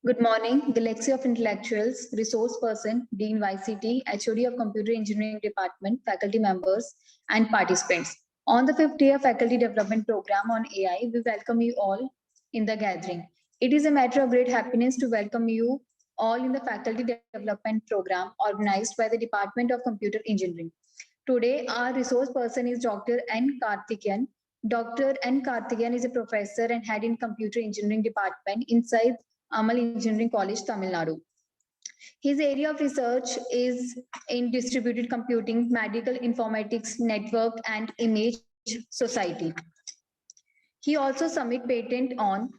Good morning, Galaxy of Intellectuals, Resource Person, Dean YCET, HOD of Computer Engineering Department, faculty members, and participants. On the 5th day of Faculty Development Program on AI, we welcome you all in the gathering. It is a matter of great happiness to welcome you all in the Faculty Development Program organized by the Department of Computer Engineering. Today, our resource person is Dr. N. Karthikeyan. Dr. N. Karthikeyan is a professor and head in Computer Engineering Department inside AMMAL Engineering College, Tamil Nadu. His area of research is in distributed computing, medical informatics, network, and image society. He also submitted patent on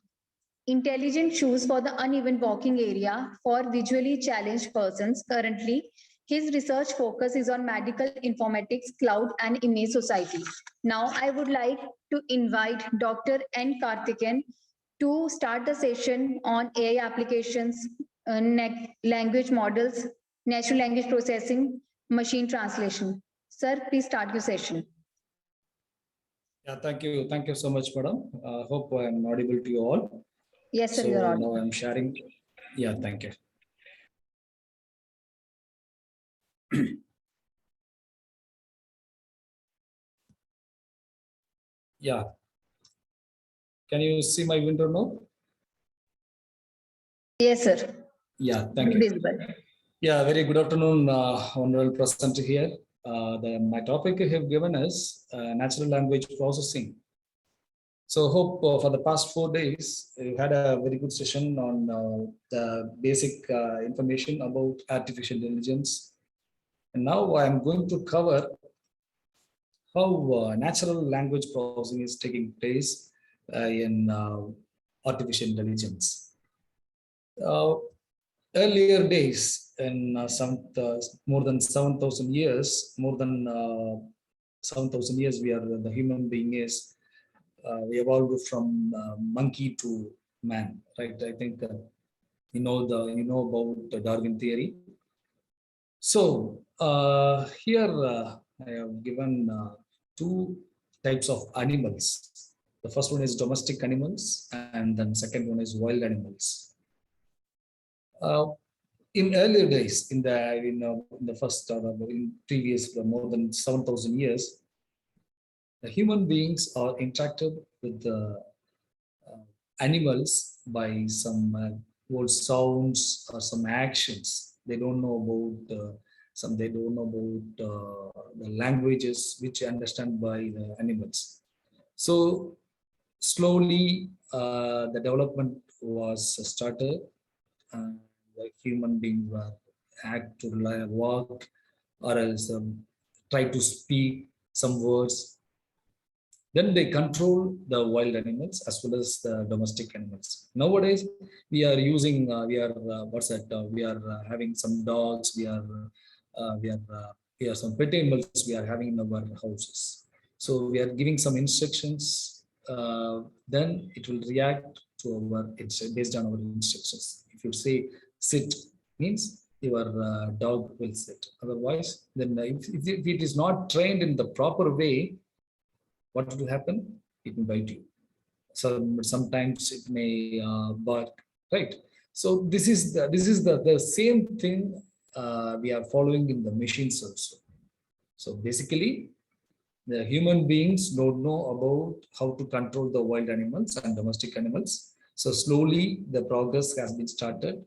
intelligent shoes for the uneven walking area for visually challenged persons. Currently, his research focus is on medical informatics, cloud, and image society. Now, I would like to invite Dr. N. Karthikeyan to start the session on AI applications, language models, natural language processing, machine translation. Sir, please start your session. Yeah, thank you. Thank you so much, madam. Hope I am audible to you all. Yes, sir, so you're audible. Now I'm sharing. Yeah, thank you. Yeah. Can you see my window now? Yes, sir. Yeah, thank you. Visible. Yeah, very good afternoon, honorable present here. My topic you have given is natural language processing. So hope for the past 4 days, you had a very good session on the basic information about artificial intelligence. And now I'm going to cover how natural language processing is taking place in artificial intelligence. Earlier days, in more than 7,000 years, the human being is, we evolved from monkey to man, right? I think you know about the Darwin theory. So here I have given 2 types of animals. The first one is domestic animals, and then second one is wild animals. In earlier days, in the first in previous more than 7,000 years, the human beings are interacted with the animals by some old sounds or some actions. They don't know about the languages which are understood by the animals. So slowly the development was started. The human beings were act to walk or else try to speak some words. Then they control the wild animals as well as the domestic animals. Nowadays, we are using, we are having some dogs, we are some pet animals we are having in our houses. So we are giving some instructions, then it will react to our, based on our instructions. If you say sit, means your dog will sit. Otherwise, then if it is not trained in the proper way, what will happen? It will bite you. So sometimes it may bark, right? So this is the same thing we are following in the machines also. So basically, the human beings don't know about how to control the wild animals and domestic animals. So slowly the progress has been started.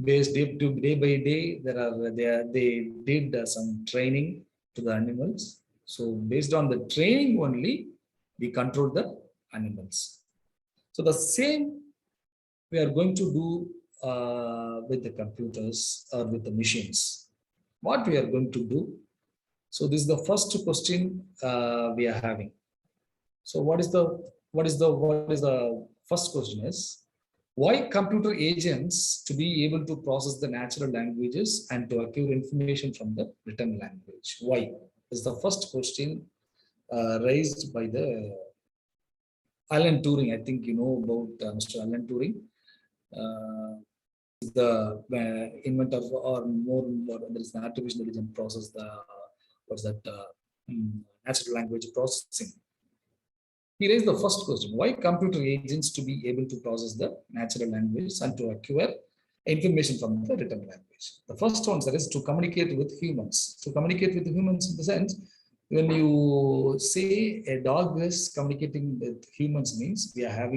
Based day by day, they did some training to the animals. So based on the training only, we control the animals. So the same we are going to do with the computers or with the machines. What we are going to do? So this is the first question we are having. So what is the first question is, why computer agents to be able to process the natural languages and to acquire information from the written language? Why is the first question raised by the Alan Turing. I think you know about Mr. Alan Turing. The inventor, or more, there is an artificial intelligence process. Natural language processing. He raised the first question: why computer agents to be able to process the natural language and to acquire information from the written language. The first one, that is to communicate with humans. To communicate with humans in the sense, when you say a dog is communicating with humans means we are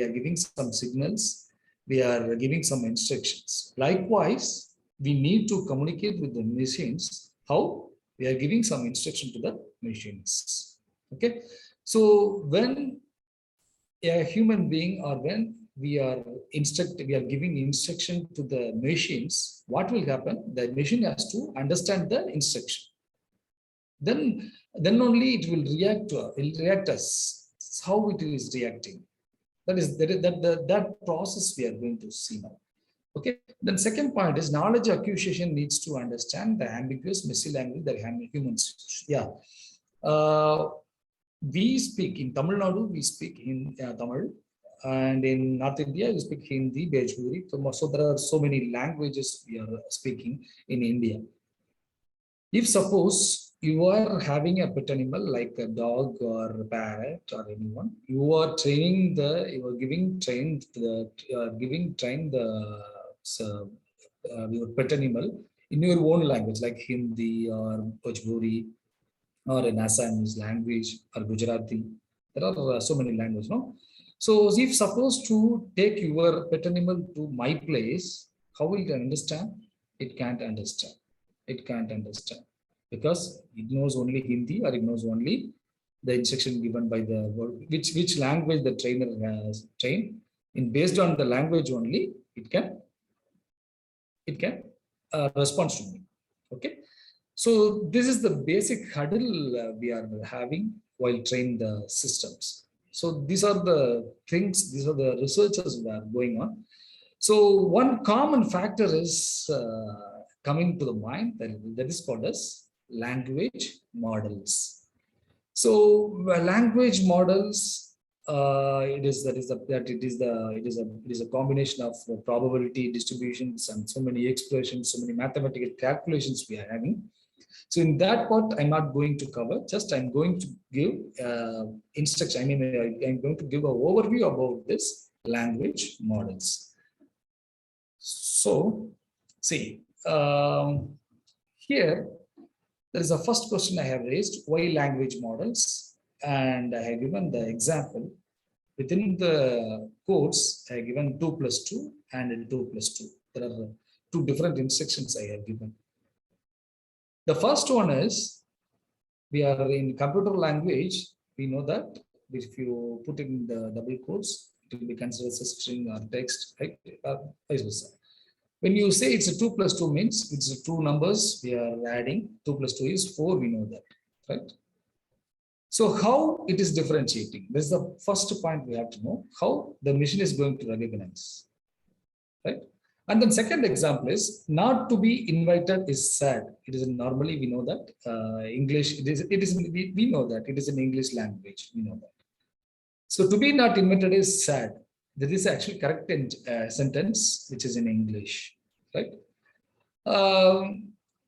giving some signals, we are giving some instructions. Likewise, we need to communicate with the machines. How? We are giving some instruction to the machines. Okay. So when a human being, or when we are giving instruction to the machines, what will happen? The machine has to understand the instruction. Then only it will react us. It's how it is reacting. That process we are going to see now. Okay. Then second point is knowledge acquisition needs to understand the ambiguous messy language that humans. Yeah. We speak in Tamil Nadu, we speak in Tamil, and in North India, we speak Hindi, Bhojpuri. So there are so many languages we are speaking in India. If suppose you are having a pet animal like a dog or a parrot or anyone, you are giving your pet animal in your own language like Hindi or Bhojpuri or an Assamese language or Gujarati. There are so many languages, no? So if supposed to take your pet animal to my place, how will it understand? It can't understand. It can't understand because it knows only Hindi, or it knows only the instruction given by the which language the trainer has trained. And based on the language only, it can respond to me. Okay. So this is the basic hurdle we are having while training the systems. So these are the things, these are the researches that are going on. So one common factor is coming to the mind that is called as language models. So language models, it is a combination of probability distributions and so many expressions, so many mathematical calculations we are having. So in that part, I'm not going to cover. Just I'm going to give instruction. I'm going to give an overview about this language models. So, see, here there is a first question I have raised: why language models? And I have given the example. Within the codes, I have given 2 + 2 and 2 + 2. There are two different instructions I have given. The first one is, we are in computer language. We know that if you put in the double quotes, it will be considered as a string or text, right? Vice versa. When you say it's a 2 + 2 means it's two numbers we are adding. 2 + 2 is 4. We know that, right? So how it is differentiating? This is the first point we have to know, how the machine is going to recognize, right? And then second example is, not to be invited is sad. It is normally, we know that English, we know that it is in English language, we know that. So to be not invited is sad. That is actually correct sentence, which is in English, right?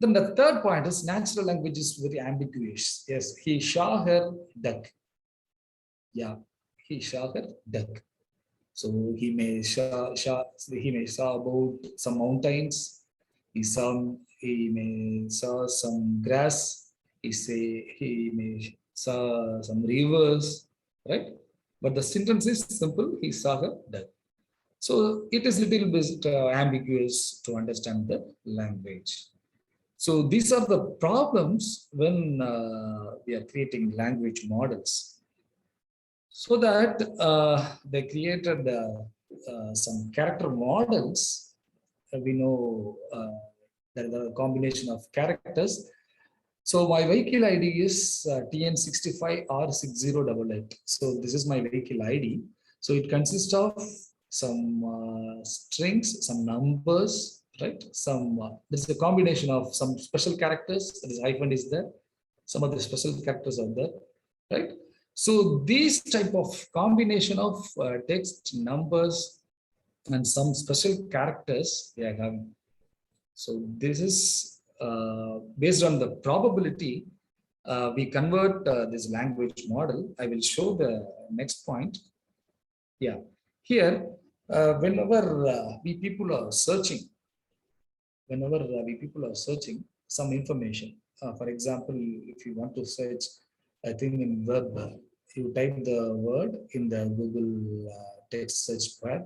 Then the third point is, natural language is very ambiguous. Yes, he saw her duck. Yeah, he saw her duck. So he may saw about some mountains. He may saw some grass. He may saw some rivers, right? But the sentence is simple. He saw her duck. So it is little bit ambiguous to understand the language. So these are the problems when we are creating language models. So that they created some character models. We know there is a combination of characters. So my vehicle ID is TN65R6088. So this is my vehicle ID. So it consists of some strings, some numbers, right? This is a combination of some special characters. That is hyphen is there. Some of the special characters are there, right? So these type of combination of text, numbers, and some special characters we are having. So this is based on the probability. We convert this language model. I will show the next point. Yeah, here whenever we people are searching whenever we people are searching some information, for example, if you want to search a thing in web, you type the word in the Google text search bar.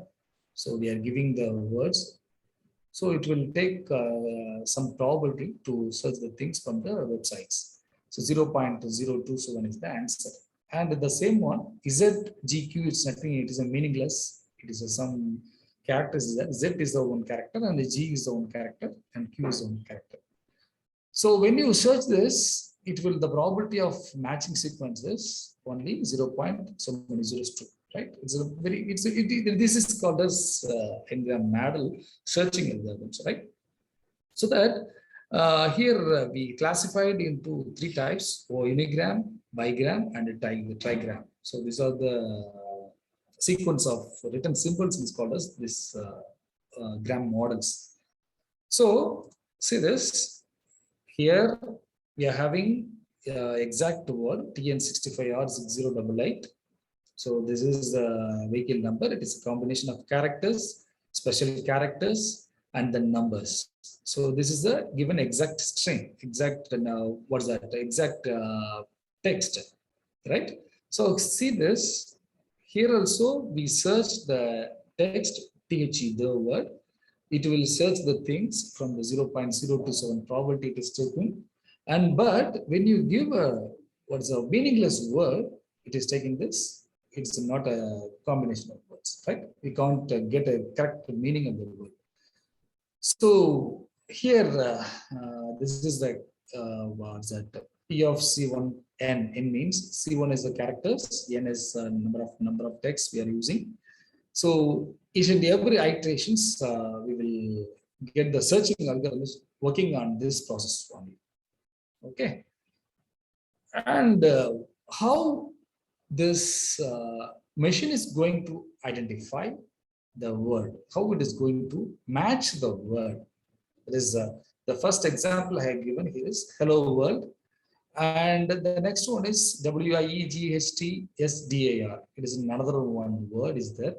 So we are giving the words. So it will take some probability to search the things from the websites. So 0.027 is the answer. And the same one, ZGQ, it's nothing, it is a meaningless. It is some characters. Z is the one character and the G is the one character and Q is the one character. So when you search this, it will, the probability of matching sequences only 0. So many zeros 2, right? It's a very, this is called as in the model searching algorithms, right? So that here we classified into 3 types: unigram, bigram, and a trigram. So these are the sequence of written symbols is called as this gram models. So see this. Here we are having exact word TN65R6088. So this is the vehicle number. It is a combination of characters, special characters, and the numbers. So this is the given exact string, exact what's that? Exact text, right? So see this. Here also we search the text THE, the word. It will search the things from the 0.027 probability it is taken. And but when you give a what's a meaningless word, it is taking this. It's not a combination of words, right? We can't get a correct meaning of the word. So here, this is the what's that? P of C1 N. N means C1 is the characters, N is number of texts we are using. So each and every iterations, we will get the searching algorithms working on this process only. Okay. And how this machine is going to identify the word, how it is going to match the word. That is the first example I have given here is hello world. And the next one is WIEGHTSDAR. It is another one word is there.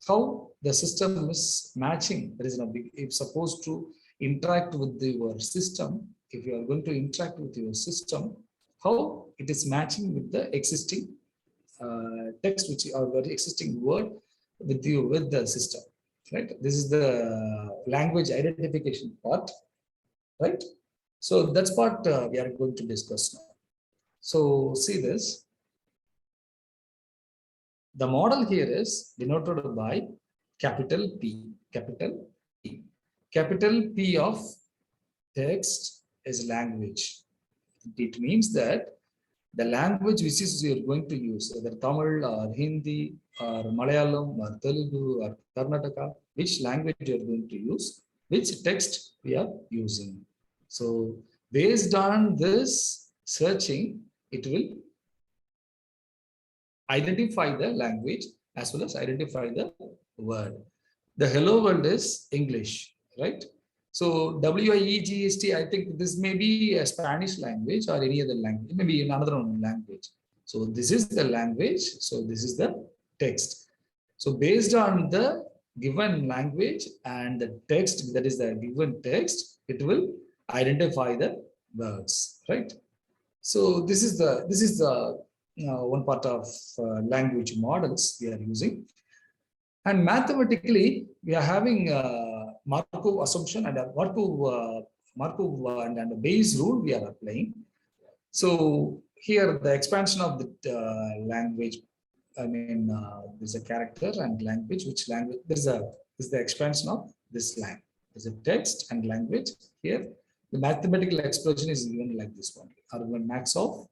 How the system is matching. There is no big, if supposed to interact with your system, if you are going to interact with your system, how it is matching with the existing text, which are very existing word with you with the system, right? This is the language identification part, right? So that's what we are going to discuss now. So see this. The model here is denoted by capital P, capital P. Capital P of text is language. It means that the language which is you're going to use, whether Tamil or Hindi or Malayalam or Telugu or Karnataka, which language you're going to use, which text we are using. So based on this searching, it will identify the language as well as identify the word. The hello world is English, right? So WIEGST, I think this may be a Spanish language or any other language, maybe another language. So this is the language. So this is the text. So based on the given language and the text, that is the given text, it will identify the words, right? So this is the one part of language models we are using. And mathematically, we are having Markov assumption and a Markov and a Bayes rule we are applying. So here the expansion of the language, I mean, there's a character and language, which language, is the expansion of this language. There's a text and language here. The mathematical expression is given like this one. Argument max of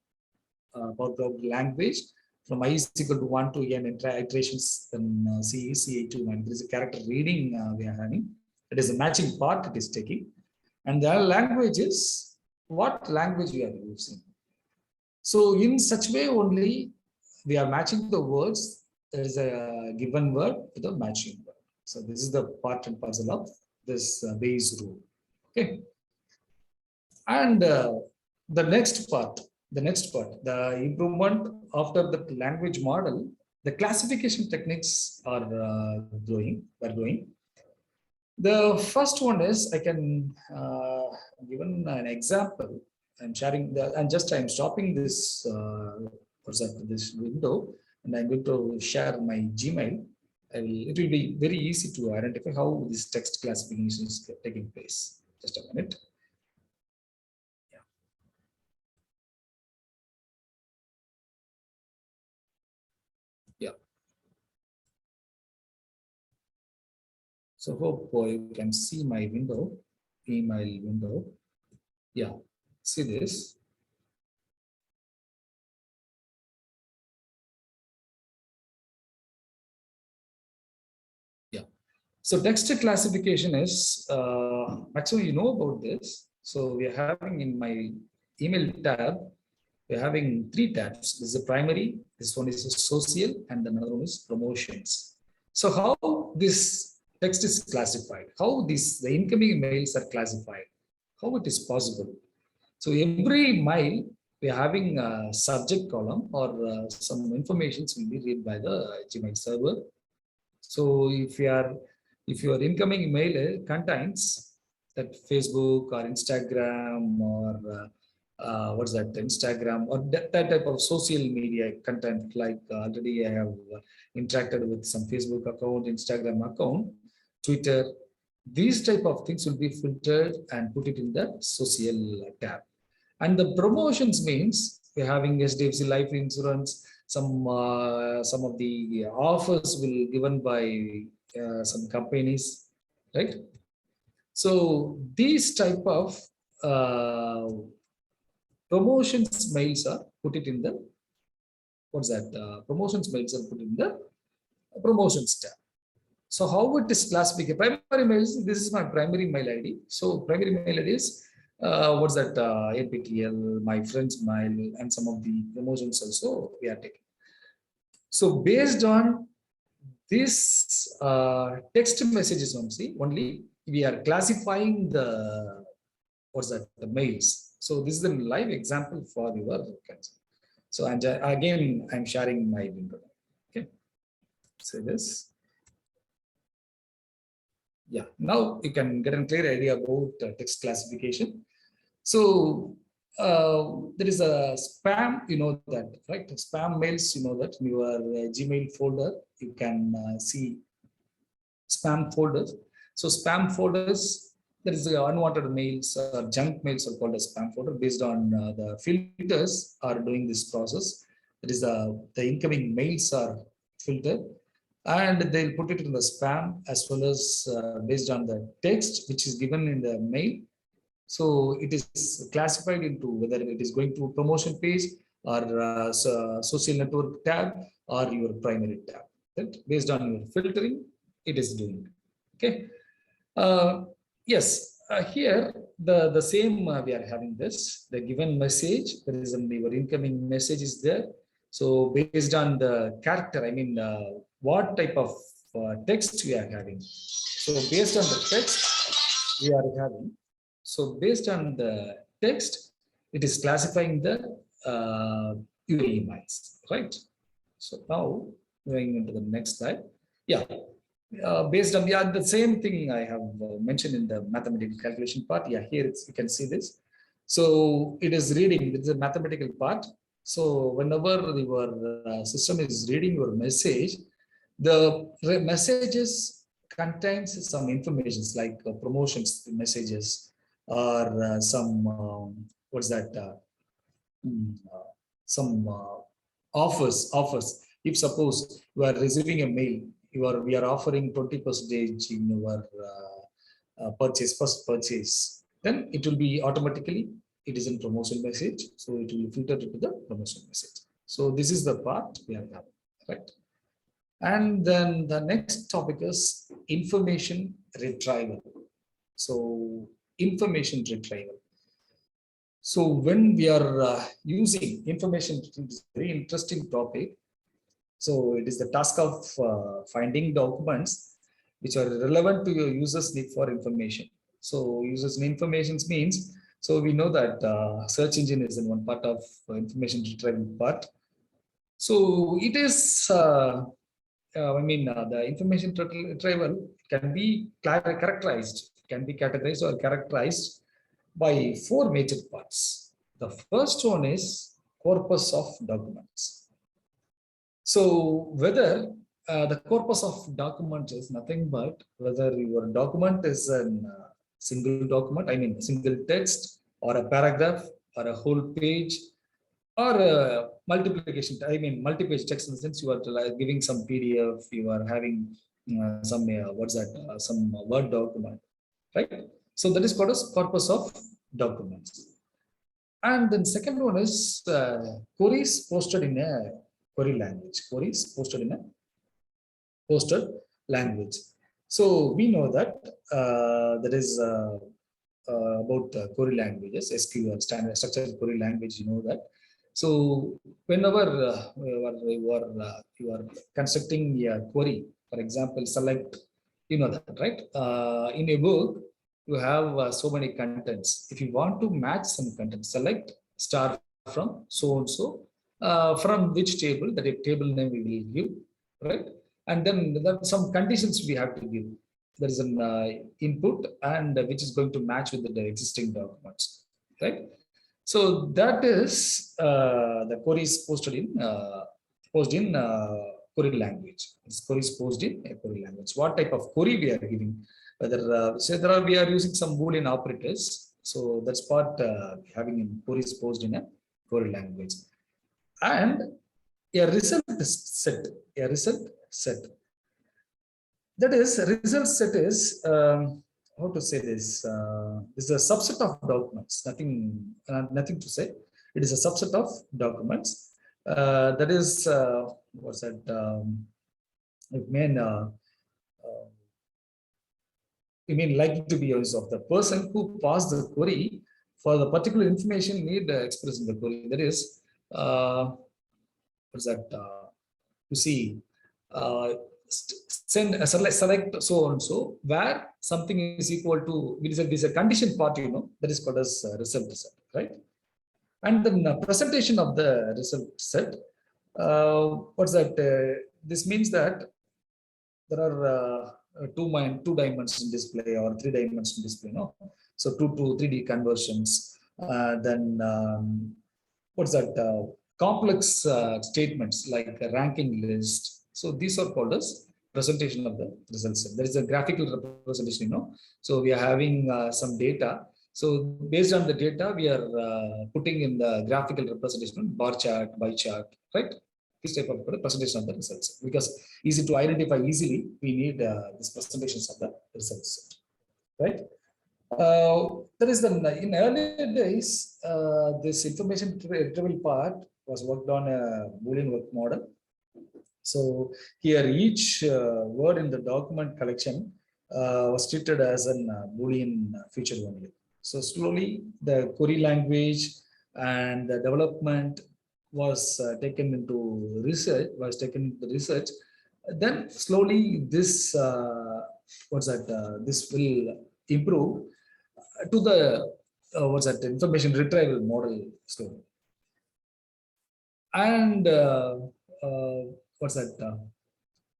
about the language from I is equal to 1 to n iterations, then C, CA to 9. There is a character reading we are having. It is a matching part it is taking. And the language is what language we are using. So in such way only we are matching the words. There is a given word to the matching word. So this is the part and parcel of this Bayes rule. Okay. And the next part, the improvement after the language model, the classification techniques are going. The first one is I can given an example. I'm sharing the and just I'm stopping this what's that, this window, and I'm going to share my Gmail. It will be very easy to identify how this text classification is taking place. Just a minute. Yeah. So hope you can see my window, email window. Yeah, see this. Yeah. So text classification is maximum you know about this. So we are having in my email tab, we're having 3 tabs. This is a primary, this one is social, and another one is promotions. So how this text is classified, how the incoming mails are classified, how it is possible. So every mail we're having a subject column or some informations will be read by the Gmail server. So if your incoming mail contains that Facebook or Instagram or what's that, Instagram or that type of social media content, like already I have interacted with some Facebook account, Instagram account, Twitter, these type of things will be filtered and put it in the social tab. And the promotions means we're having SDFC life insurance, some of the offers will given by some companies, right? So these type of promotions mails are put it in the what's that? Promotions mails are put in the promotions tab. So how it is classified? Primary mails. This is my primary mail ID. So primary mail ID is what's that? APTL, my friend's mail, and some of the promotions also we are taking. So based on this text messages only we are classifying the what's that, the mails. So this is a live example for your reference. So again I'm sharing my window. Okay, say this. Yeah, now you can get a clear idea about text classification. So there is a spam, you know that, right? Spam mails, you know that in your Gmail folder, you can see spam folders. So spam folders, there is unwanted mails, junk mails are called as spam folder based on the filters are doing this process. That is the incoming mails are filtered and they'll put it in the spam as well as based on the text which is given in the mail. So it is classified into whether it is going to promotion page or social network tab or your primary tab. Right? Based on your filtering, it is doing. Okay. Yes. Here the same we are having this. The given message, there is your incoming message is there. So based on the character, I mean what type of text we are having. So based on the text we are having. So based on the text, it is classifying the your emails, right? So now going into the next slide. Yeah, based on the same thing I have mentioned in the mathematical calculation part. Yeah, here you can see this. So it is reading. This is a mathematical part. So whenever your system is reading your message, the messages contains some informations like promotions messages or some what's that some offers. If suppose you are receiving a mail, we are offering 20% in your first purchase, then it will be automatically it is in promotion message, so it will filter to the promotion message. So this is the part we are having, right? And then the next topic is information retrieval. So information retrieval. So when we are using information, it is a very interesting topic. So it is the task of finding documents which are relevant to your users' need for information. So users' information means, so we know that search engine is in one part of information retrieval part. So it is, the information retrieval can be categorized or characterized by 4 major parts. The first one is corpus of documents. So whether the corpus of document is nothing but whether your document is a single document, I mean single text or a paragraph or a whole page or a multiplication, I mean multi-page text in the sense you are giving some PDF, you are having some some Word document, right? So that is called as corpus of documents. And then second one is queries posted in a query language. Queries posted in a posted language. So we know that that is about query languages, SQL, standard structured query language. You know that. So whenever you are constructing a query, for example, select, you know that, right? In a book, you have so many contents. If you want to match some content, select star from so and so, from which table, that table name we will give, right? And then there are some conditions we have to give. There is an input and which is going to match with the existing documents, right? So that is the queries posted in query language. This query is posted in a query language. What type of query we are giving? Whether say we are using some Boolean operators. So that's part having in queries posted in a query language. And a result set. A result set. That is, result set is how to say this? Is a subset of documents. Nothing to say. It is a subset of documents. That is what's that? It mean likely to be used of the person who passed the query for the particular information need expressed in the query. That is what's that? You see. Select so and so where something is equal to, it is a condition part, you know, that is called as result set, right? And then the presentation of the result set, what's that? This means that there are two dimension display or 3 dimension display, no? So 2 to 3D conversions. Then what's that? Complex statements like a ranking list. So these are called as presentation of the results. There is a graphical representation, you know. So we are having some data. So based on the data, we are putting in the graphical representation, bar chart, pie chart, right? This type of presentation of the results. Because easy to identify easily, we need these presentations of the results, right? There is in earlier days, this information retrieval part was worked on a Boolean work model. So here each word in the document collection was treated as a Boolean feature only. So slowly the query language and the development was taken into research, Then slowly this, this will improve to the, information retrieval model slowly. And the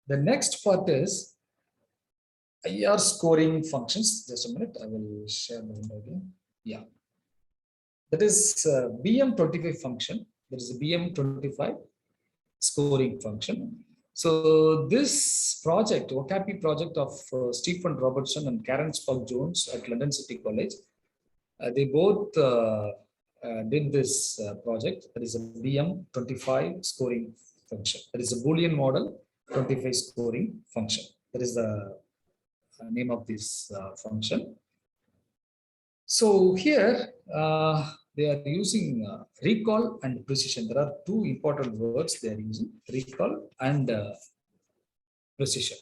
next part is IR scoring functions. Just a minute, I will share the window again. Yeah, that is BM25 function. That is a BM25 scoring function. So this project, OCAPI project of Stephen Robertson and Karen Spock Jones at London City College, they both did this project. That is a BM25 scoring function. That is a Boolean model 25 scoring function. That is the name of this function. So here they are using recall and precision. There are 2 important words they are using: recall and precision.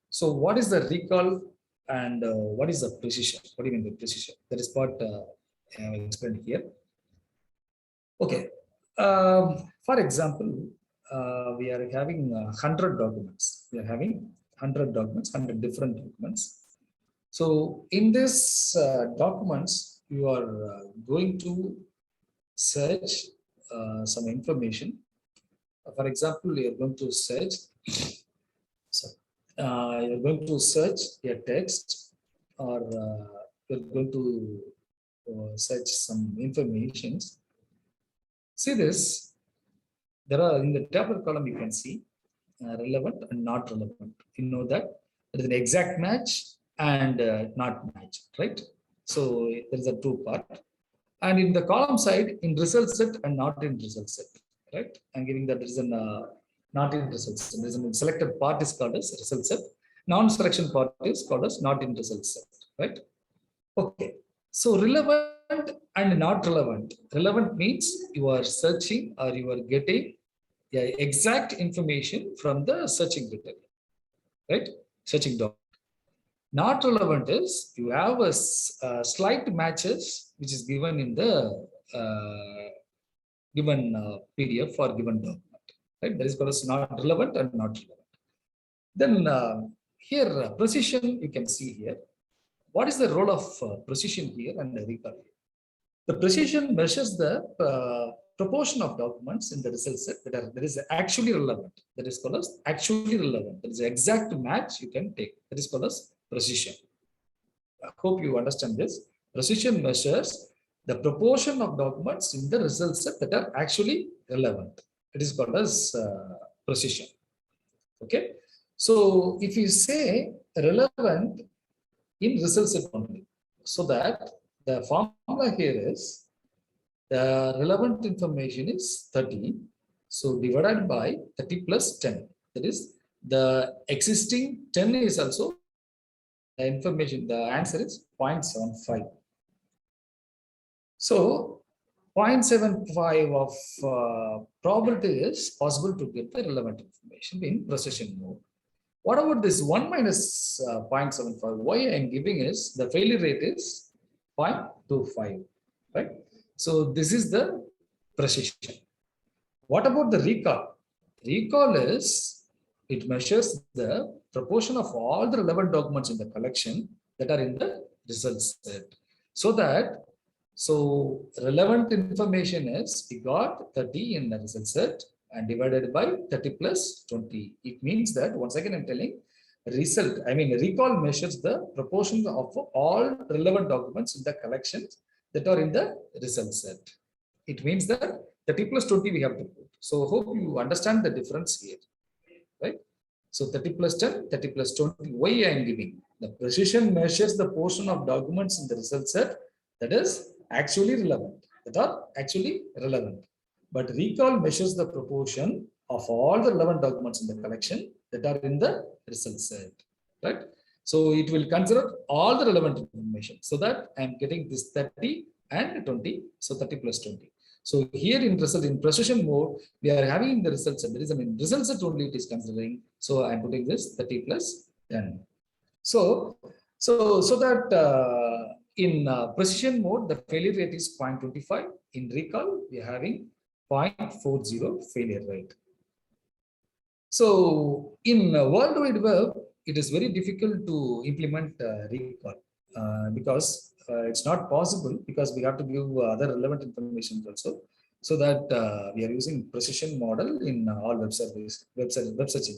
So what is the recall and what is the precision? What do you mean by precision? That is what I have explained here. Okay. For example, we are having 100 documents. We are having 100 documents, 100 different documents. So in this documents, you are going to search some information. For example, you are going to search. So you're going to search a text, or you're going to search some information. See this, there are in the tabular column you can see relevant and not relevant. You know that there is an exact match and not match, right? So there is a two part. And in the column side, in result set and not in result set, right? I'm giving that there is an not in result set. There is a selected part is called as result set. Non-selection part is called as not in result set, right? Okay. So relevant and not relevant. Relevant means you are searching or you are getting the exact information from the searching criteria, right? Searching document. Not relevant is you have a slight matches which is given in the given PDF or given document, right? That is called as not relevant and not relevant. Then here precision you can see here. What is the role of precision here and recall here? The precision measures the proportion of documents in the result set that is actually relevant. That is called as actually relevant. That is the exact match you can take. That is called as precision. I hope you understand this. Precision measures the proportion of documents in the result set that are actually relevant. It is called as precision. Okay. So if you say relevant in result set only, so that the formula here is the relevant information is 30. So divided by 30 plus 10. That is the existing 10 is also the information. The answer is 0.75. So 0.75 of probability is possible to get the relevant information in precision mode. What about this 1 minus 0.75? Why I am giving is the failure rate is 0.25, right? So this is the precision. What about the recall? Recall is it measures the proportion of all the relevant documents in the collection that are in the result set. So relevant information is we got 30 in the result set and divided by 30 plus 20. It means that once again I'm telling recall measures the proportion of all relevant documents in the collections that are in the result set. It means that 30 plus 20 we have to put. So hope you understand the difference here, right? So 30 plus 10, 30 plus 20. Why I am giving? The precision measures the portion of documents in the result set that is actually relevant. But recall measures the proportion of all the relevant documents in the collection that are in the result set, right? So it will consider all the relevant information. So that I am getting this 30 and 20. So 30 plus 20. So here in precision mode, we are having in the result set. There is result set only it is considering. So I am putting this 30 plus 10. So that in precision mode, the failure rate is 0.25. In recall, we are having 0.40 failure rate. So in World Wide Web, it is very difficult to implement recall because it's not possible, because we have to give other relevant information also. So that we are using precision model in all web search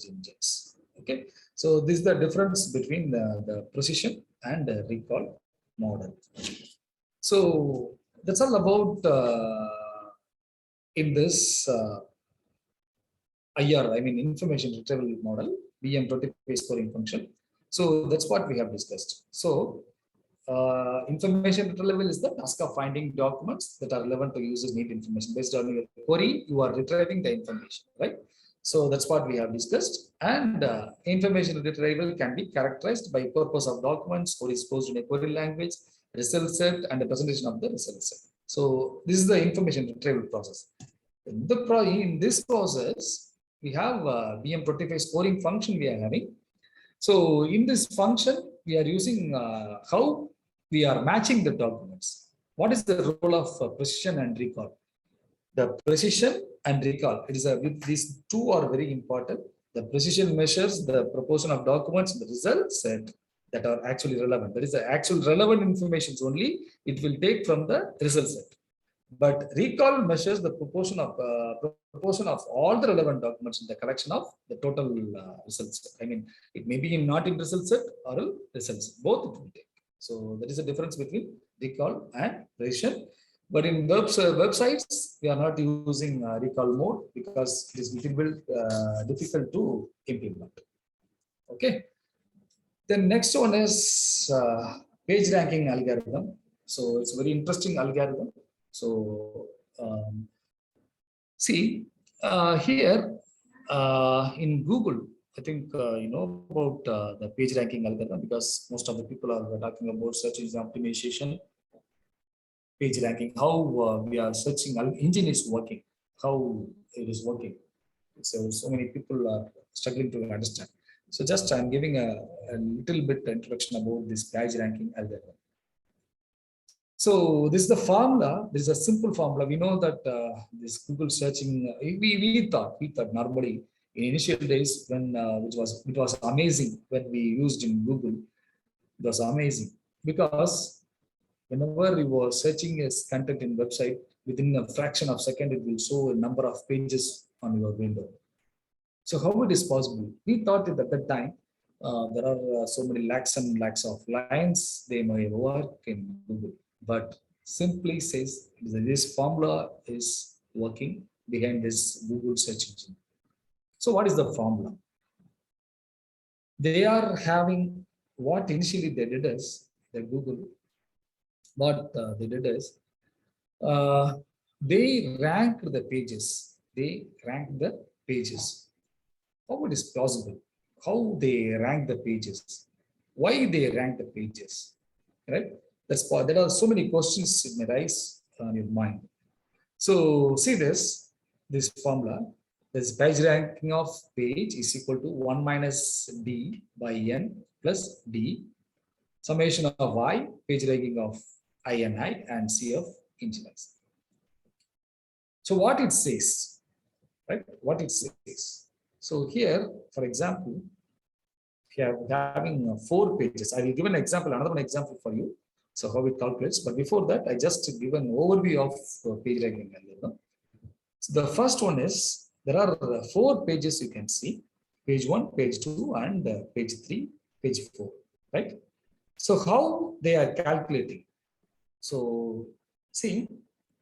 engines. Okay, so this is the difference between the precision and the recall model. So that's all about in this IR, I mean information retrieval model, BM25 scoring function. So that's what we have discussed. So information retrieval is the task of finding documents that are relevant to users need information. Based on your query, you are retrieving the information, right? So that's what we have discussed. And information retrieval can be characterized by purpose of documents, what is posed in a query language, result set, and the presentation of the result set. So this is the information retrieval process. In this process, we have BM25 scoring function we are having. So in this function, we are using how we are matching the documents. What is the role of precision and recall? The precision and recall, it is these two are very important. The precision measures the proportion of documents in the result set that are actually relevant. That is the actual relevant information only it will take from the result set. But recall measures the proportion of all the relevant documents in the collection of the total results set. I mean, it may be not in result set or results, both it will take. So there is a difference between recall and precision. But in websites, we are not using recall mode because it is little bit difficult to implement. Okay. The next one is page ranking algorithm. So it's a very interesting algorithm. So see here in Google, I think you know about the page ranking algorithm because most of the people are talking about search engine optimization, page ranking, how we are searching engine is working, how it is working. So many people are struggling to understand. So just I'm giving a little bit introduction about this page ranking algorithm. So this is the formula. This is a simple formula. We know that this Google searching. We thought normally in initial days when it was amazing when we used in Google. It was amazing because whenever we were searching as content in website, within a fraction of a second, it will show a number of pages on your window. So how it is possible? We thought that at that time there are so many lakhs and lakhs of lines they may work in Google. But simply says this formula is working behind this Google search engine. So what is the formula? They are having what initially they did is the Google. What they did is they ranked the pages. They ranked the pages. How it is plausible? How they rank the pages? Why they rank the pages? Right? There are so many questions it may rise on your mind. So see this formula. This page ranking of page is equal to 1 minus D by N plus D, summation of Y, page ranking of INI and C of engineers. So what it says, right? What it says. So here, for example, if you are having 4 pages, I will give an example, another one example for you. So how it calculates, but before that, I just give an overview of page ranking algorithm. So the first one is there are 4 pages you can see: page 1, page 2, and page 3, page 4. Right? So how they are calculating? So see,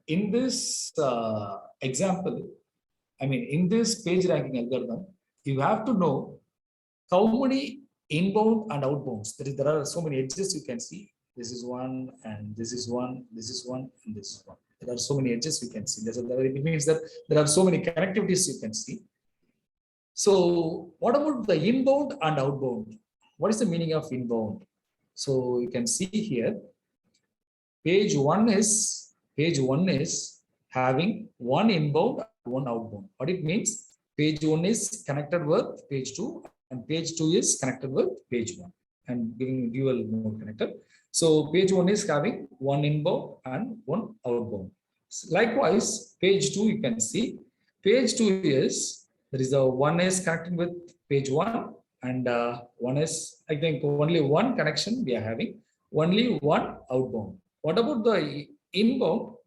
in this example, I mean in this page ranking algorithm, you have to know how many inbound and outbounds. There are so many edges you can see. This is one, and this is one, this is one, and this is one. There are so many edges you can see. It means that there are so many connectivities you can see. So what about the inbound and outbound? What is the meaning of inbound? So you can see here, page one is having 1 inbound, 1 outbound. What it means? Page 1 is connected with page 2, and page 2 is connected with page 1, and giving dual mode connector. So page 1 is having 1 inbound and 1 outbound. Likewise, page 2 you can see, page 2 is there is a 1 is connected with page 1, and 1 is, I think, only 1 connection we are having, only 1 outbound. What about the inbound?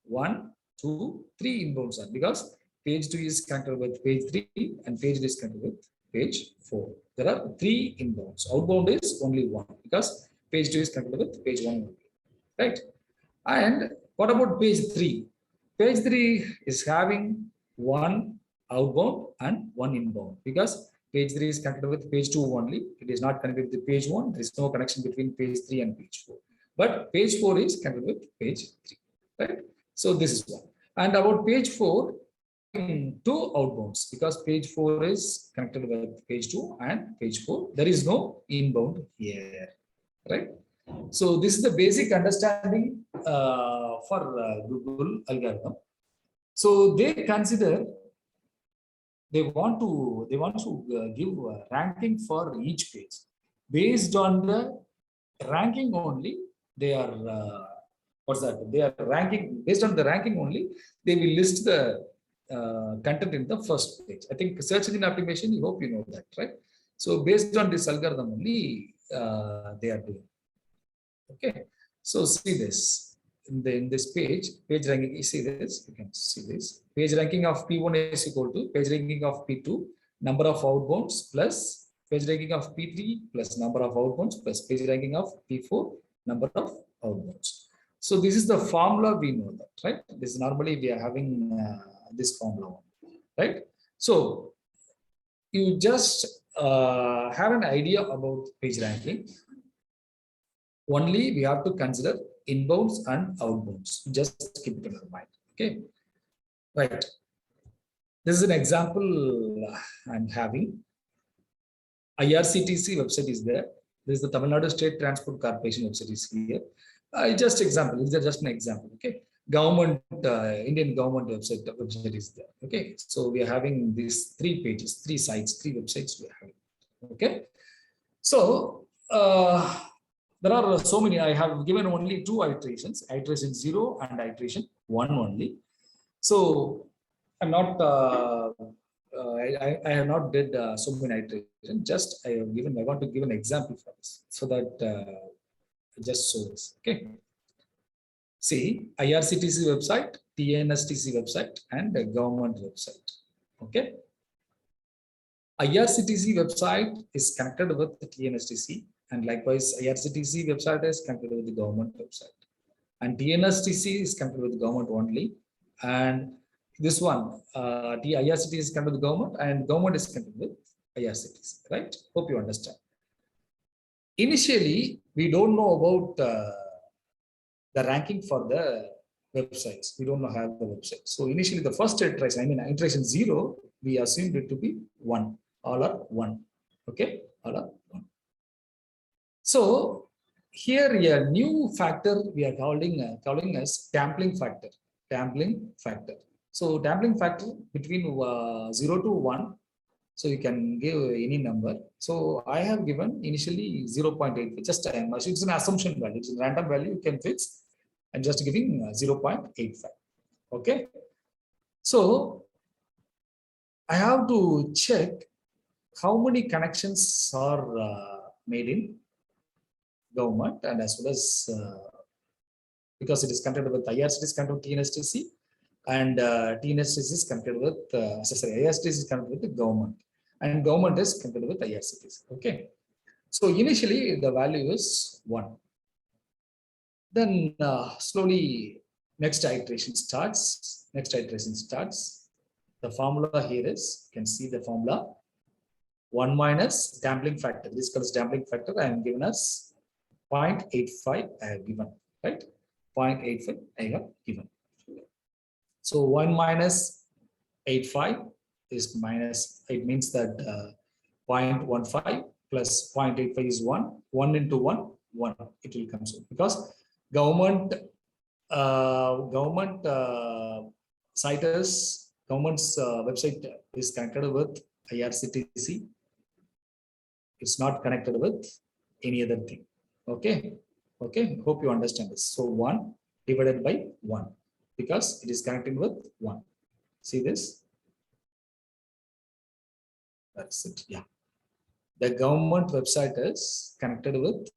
1, 2, 3 inbounds are, because page 2 is connected with page 3 and page 2 is connected with page 4. There are 3 inbounds. Outbound is only 1 because page 2 is connected with page 1 only. Right? And what about page 3? Page 3 is having 1 outbound and 1 inbound because page 3 is connected with page 2 only. It is not connected with page 1. There is no connection between page 3 and page 4. But page 4 is connected with page 3. Right? So this is one. And about page 4, 2 outbounds because page 4 is connected with page 2 and page 4. There is no inbound here. Right? So this is the basic understanding for Google algorithm. So they consider they want to give a ranking for each page based on the ranking only. They are what's that? They are ranking based on the ranking only. They will list the content in the first page. I think search engine optimization. You hope you know that, right? So based on this algorithm only, they are doing. Okay. So see this. in this page ranking, you see this, you can see this page ranking of P1 is equal to page ranking of P2 number of outbounds plus page ranking of P3 plus number of outbounds plus page ranking of P4 number of outbounds. So this is the formula, we know that, right? This normally we are having this formula, right? So you just have an idea about page ranking. Only we have to consider inbounds and outbounds. Just keep it in your mind. Okay, right. This is an example I'm having. IRCTC website is there. This is the Tamil Nadu State Transport Corporation website is here. Just example. This is just an example. Okay, government Indian government website is there. Okay, so we are having these 3 pages, 3 sites, 3 websites we are having. Okay, so there are so many. I have given only 2 iterations, iteration 0 and iteration 1 only. So I'm not I have not did so many iterations. Just I want to give an example for this so that just show this. Okay, see IRCTC website, TNSTC website and the government website. Okay, IRCTC website is connected with the TNSTC, and likewise IRCTC website is connected with the government website, and TNSTC is connected with the government only, and this one the IRCTC is connected with the government and government is connected with IRCTC, right? Hope you understand. Initially we don't know about the ranking for the websites. We don't know how the website. So initially the first iteration, I mean iteration 0, we assumed it to be 1. All are 1. Okay, all are 1. So here a new factor we are calling as damping factor. Damping factor. So damping factor between 0 to 1. So you can give any number. So I have given initially 0.8. Just it's an assumption value. It's a random value you can fix. I'm just giving 0.85. Okay. So I have to check how many connections are made in government, and as well as because it is connected with IRCTC is connected with TNSTC, and TNSTC is connected with IRCTC is connected with the government, and government is connected with IRCTC. Okay, so initially the value is 1. Then slowly next iteration starts. The formula here is, you can see the formula 1 minus damping factor. This is called damping factor. I am given as 0.85. I have given, right? 0.85 I have given. So 1 minus 85 is minus. It means that 0.15 plus 0.85 is 1. 1 into 1, 1. It will come so, because government's website is connected with IRCTC. It's not connected with any other thing. Okay, okay, hope you understand this. So 1 divided by 1, because it is connected with 1. See this? That's it. Yeah, the government website is connected with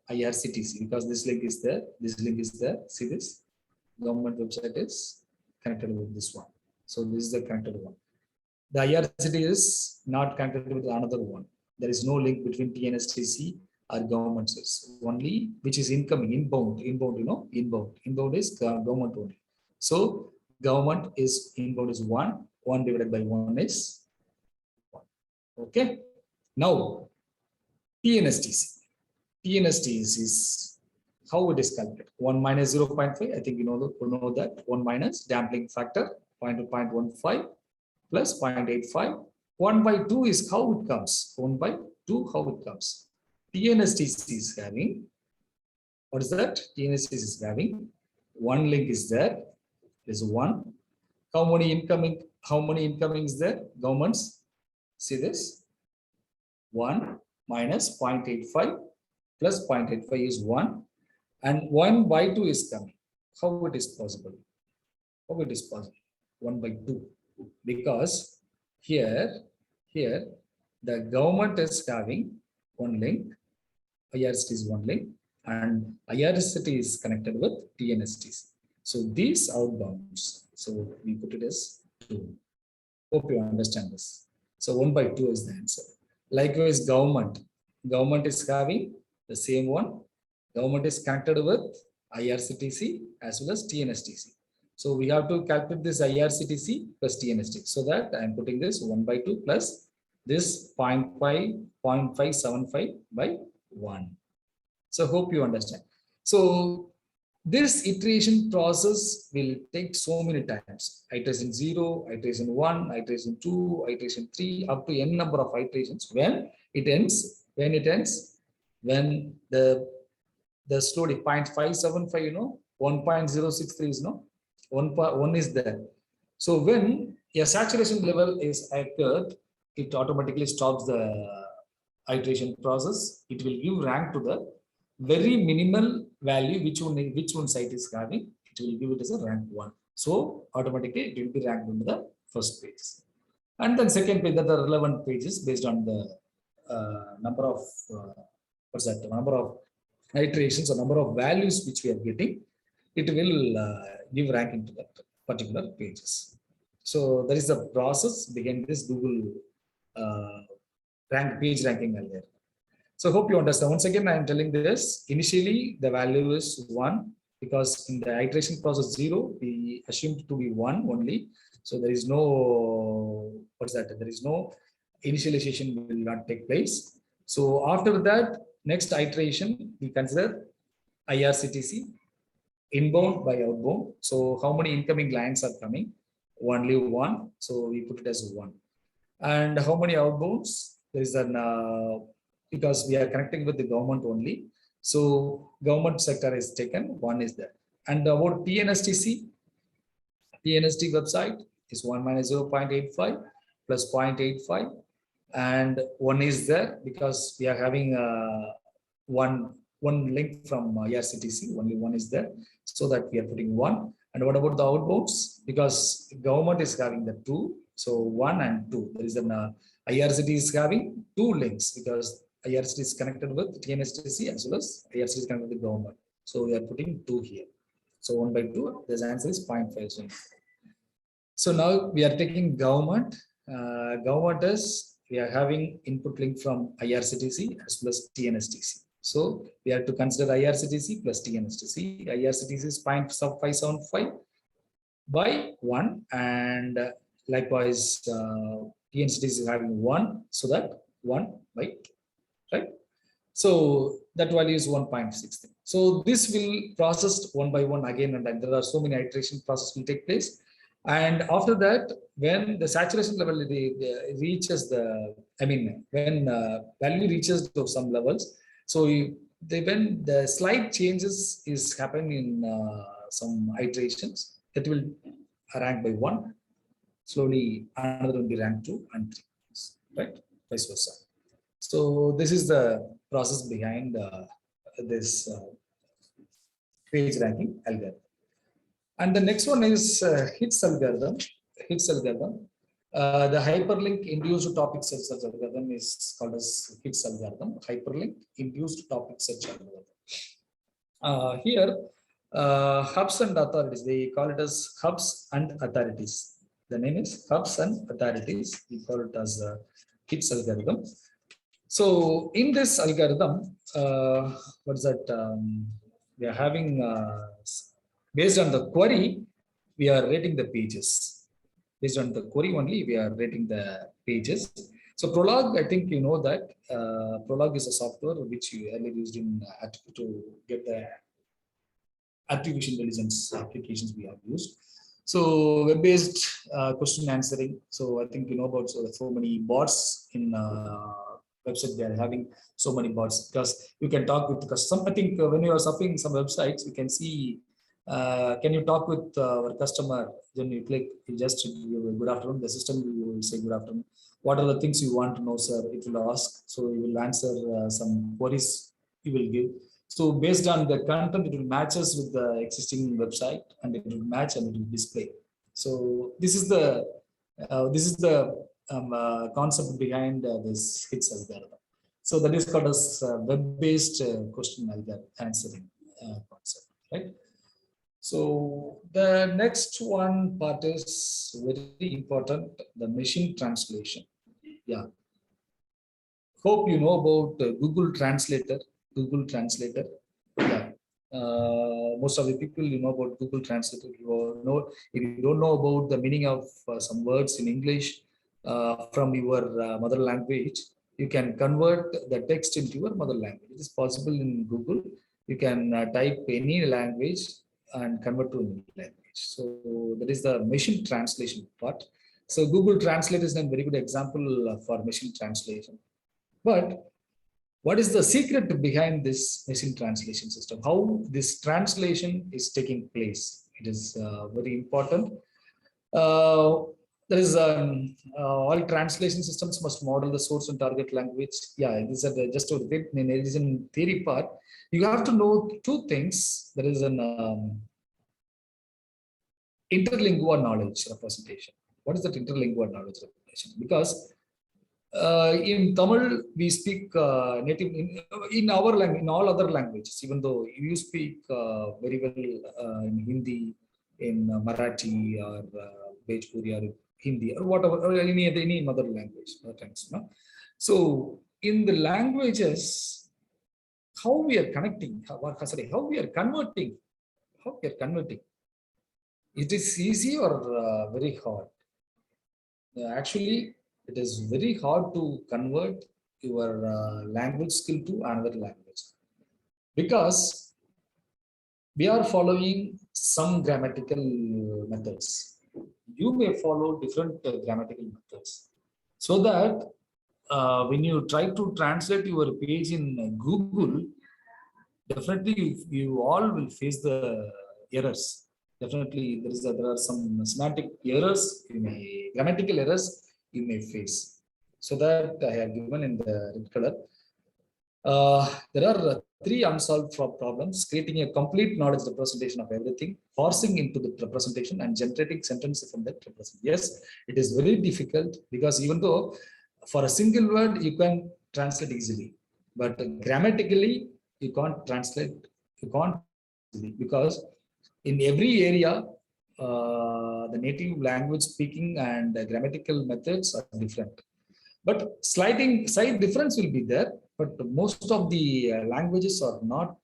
IRCTC because this link is there. This link is there. See this? Government website is connected with this one. So this is the connected one. The IRCTC is not connected with another one. There is no link between TNSTC or government sales. Only which is incoming, inbound, you know, inbound is government only. So government is inbound is 1. 1 divided by 1 is 1. Okay. Now TNSTC is how it is calculated. 1 minus 0.5. I think you know that 1 minus damping factor 0.15 plus 0.85. 1 by 2 is how it comes. 1 by 2 how it comes. TNSTC is having, what is that? TNSTC is having 1 link is there. There's 1. How many incoming is there? Governments. See this? 1 minus 0.85 plus 0.85 is 1, and 1 by 2 is coming. How it is possible? 1 by 2, because here the government is having 1 link, IRCTC is 1 link, and IRCT is connected with TNSTC. So these outbounds, so we put it as 2. Hope you understand this. So 1 by 2 is the answer. Likewise, government is having the same one. Government is connected with IRCTC as well as TNSTC. So we have to calculate this IRCTC plus TNSTC. So that I am putting this 1 by 2 plus this 0.575 by 1. So hope you understand. So this iteration process will take so many times. Iteration 0, iteration 1, iteration 2, iteration 3, up to n number of iterations. When it ends, when the slowly 0.575, 1.063 is 1 is there. So when a saturation level is occurred, it automatically stops the iteration process. It will give rank to the very minimal value which one site is having. It will give it as a rank 1. So automatically it will be ranked in the first page. And then second page, that are relevant pages based on the number of number of iterations or number of values which we are getting. It will give ranking to that particular pages. So that is the process behind this Google page ranking earlier. So hope you understand. Once again, I am telling this. Initially, the value is 1 because in the iteration process 0, we assumed to be 1 only. So there is no, there is no initialization will not take place. So after that, next iteration, we consider IRCTC, inbound by outbound. So how many incoming lines are coming? Only 1. So we put it as 1. And how many outbounds? There is an because we are connecting with the government only. So government sector is taken, 1 is there. And about TNSTC website is 1 minus 0.85 plus 0.85. And 1 is there because we are having one link from IRCTC, only 1 is there. So that we are putting 1. And what about the outbounds? Because government is having the 2. So 1 and 2. There is an IRCTC is having 2 links because IRCTC is connected with TNSTC as well as IRCTC is connected with the government. So we are putting 2 here. So 1 by 2, the answer is 0.5. So now we are taking government. Government is, we are having input link from IRCTC as well as TNSTC. So we have to consider IRCTC plus TNSTC. IRCTC is 0.575 by 1, and likewise TNSTC is having 1, so that 1 by 2, right? So that value is 1.63. So this will processed 1 by 1 again, and there are so many iteration process will take place. And after that, when the saturation level reaches the, when value reaches to some levels, so when the slight changes is happening in some iterations, that will rank by 1. Slowly another will be ranked 2 and 3, right? Vice versa. So this is the process behind this page ranking algorithm. And the next one is hits algorithm. The hyperlink induced topic search algorithm is called as hits algorithm. Hyperlink induced topic search algorithm. Here, hubs and authorities, they call it as hubs and authorities. The name is hubs and authorities. We call it as hits algorithm. So in this algorithm, what is that? We are having based on the query, we are rating the pages. Based on the query only, we are rating the pages. So Prolog, I think you know that Prolog is a software which you earlier used in to get the artificial intelligence applications we have used. So web-based question answering. So I think you know about so many bots in website. They are having so many bots because you can talk with customers. I think when you are surfing some websites, you can see. Can you talk with our customer? Then you click, you just good afternoon. The system will say good afternoon. What are the things you want to know, sir? It will ask. So you will answer some queries you will give. So based on the content, it will match us with the existing website, and it will match and it will display. So this is the concept behind this hits algorithm. So that is called as web-based question answering concept, right? So the next one part is very important, the machine translation. Yeah. Hope you know about Google Translator. Google Translator. Yeah. Most of the people you know about Google Translator. If you don't know about the meaning of some words in English from your mother language, you can convert the text into your mother language. It is possible in Google. You can type any language and convert to any language. So that is the machine translation part. So Google Translate is a very good example for machine translation. But what is the secret behind this machine translation system? How this translation is taking place? It is very important. There is all translation systems must model the source and target language. Yeah, this is just a bit in theory part. You have to know two things. There is an interlingua knowledge representation. What is that interlingua knowledge representation? Because in Tamil, we speak native in our language, in all other languages, even though you speak very well in Hindi, in Marathi or Bhojpuri or Hindi or whatever, or any mother language. No? So in the languages, how we are connecting, how we are converting, it is easy or very hard? Actually, it is very hard to convert your language skill to another language, because we are following some grammatical methods. You may follow different grammatical methods, so that when you try to translate your page in Google, definitely you all will face the errors. Definitely there are some semantic errors, grammatical errors you may face. So that I have given in the red color. There are three unsolved problems: creating a complete knowledge representation of everything, parsing into the representation, and generating sentences from that representation. Yes, it is very difficult, because even though for a single word you can translate easily, but grammatically you can't translate. Because in every area, the native language speaking and grammatical methods are different. But slight difference will be there, but most of the languages are not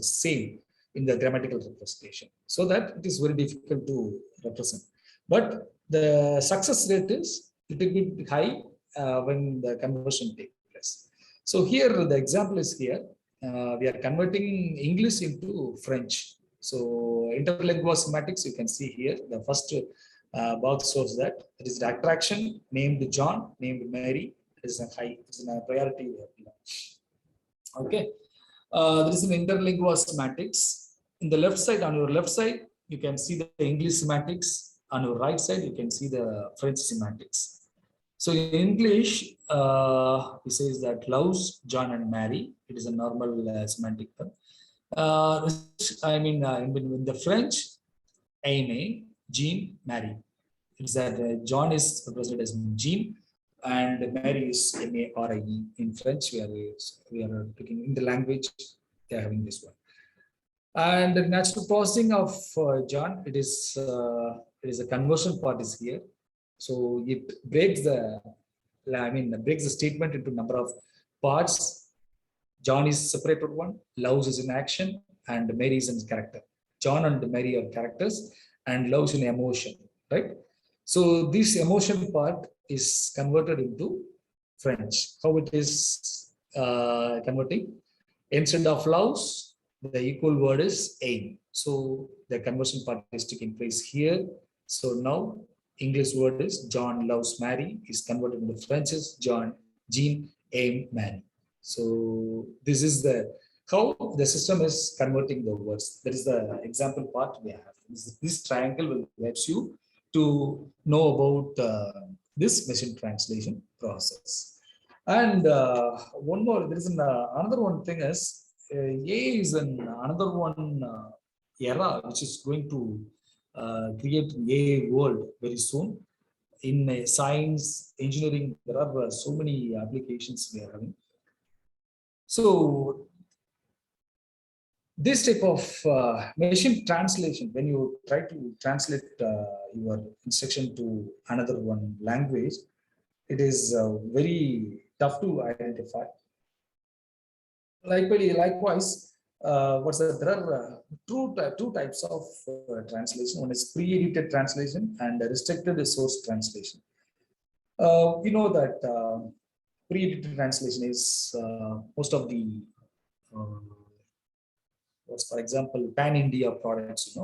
same in the grammatical representation, so that it is very difficult to represent. But the success rate is a little bit high when the conversion takes place. So here the example is here. We are converting English into French. So interlingua semantics, you can see here the first box shows that it is the attraction, named John, named Mary. It is a high, it is a priority. Okay, there is an interlingua semantics. In the left side, on your left side, you can see the English semantics. On your right side, you can see the French semantics. So in English, it says that loves John and Mary. It is a normal semantic term. In the French, Aimé, Jean, Mary. It's that John is represented as Jean and Mary is M-A-R-I-E. In French, we are taking in the language, they are having this one. And the natural processing of John, it is a conversion part is here. So it breaks breaks the statement into number of parts. John is separated one, loves is in action, and Mary is in character. John and Mary are characters, and loves in emotion, right? So this emotion part is converted into French. How it is converting? Instead of loves, the equal word is aim. So the conversion part is taking place here. So now English word is John loves Mary is converted into French is Jean aim Mary. So this is how the system is converting the words. That is the example part we have. This triangle will help you to know about this machine translation process. And one more, there is another one thing is A is another one era which is going to create A world very soon. in science, engineering, there are so many applications we are having. So this type of machine translation, when you try to translate your instruction to another one language, it is very tough to identify. Likewise, there are two types of translation. One is pre-edited translation and restricted source translation. We know that pre-edited translation is most of the for example, pan-India products,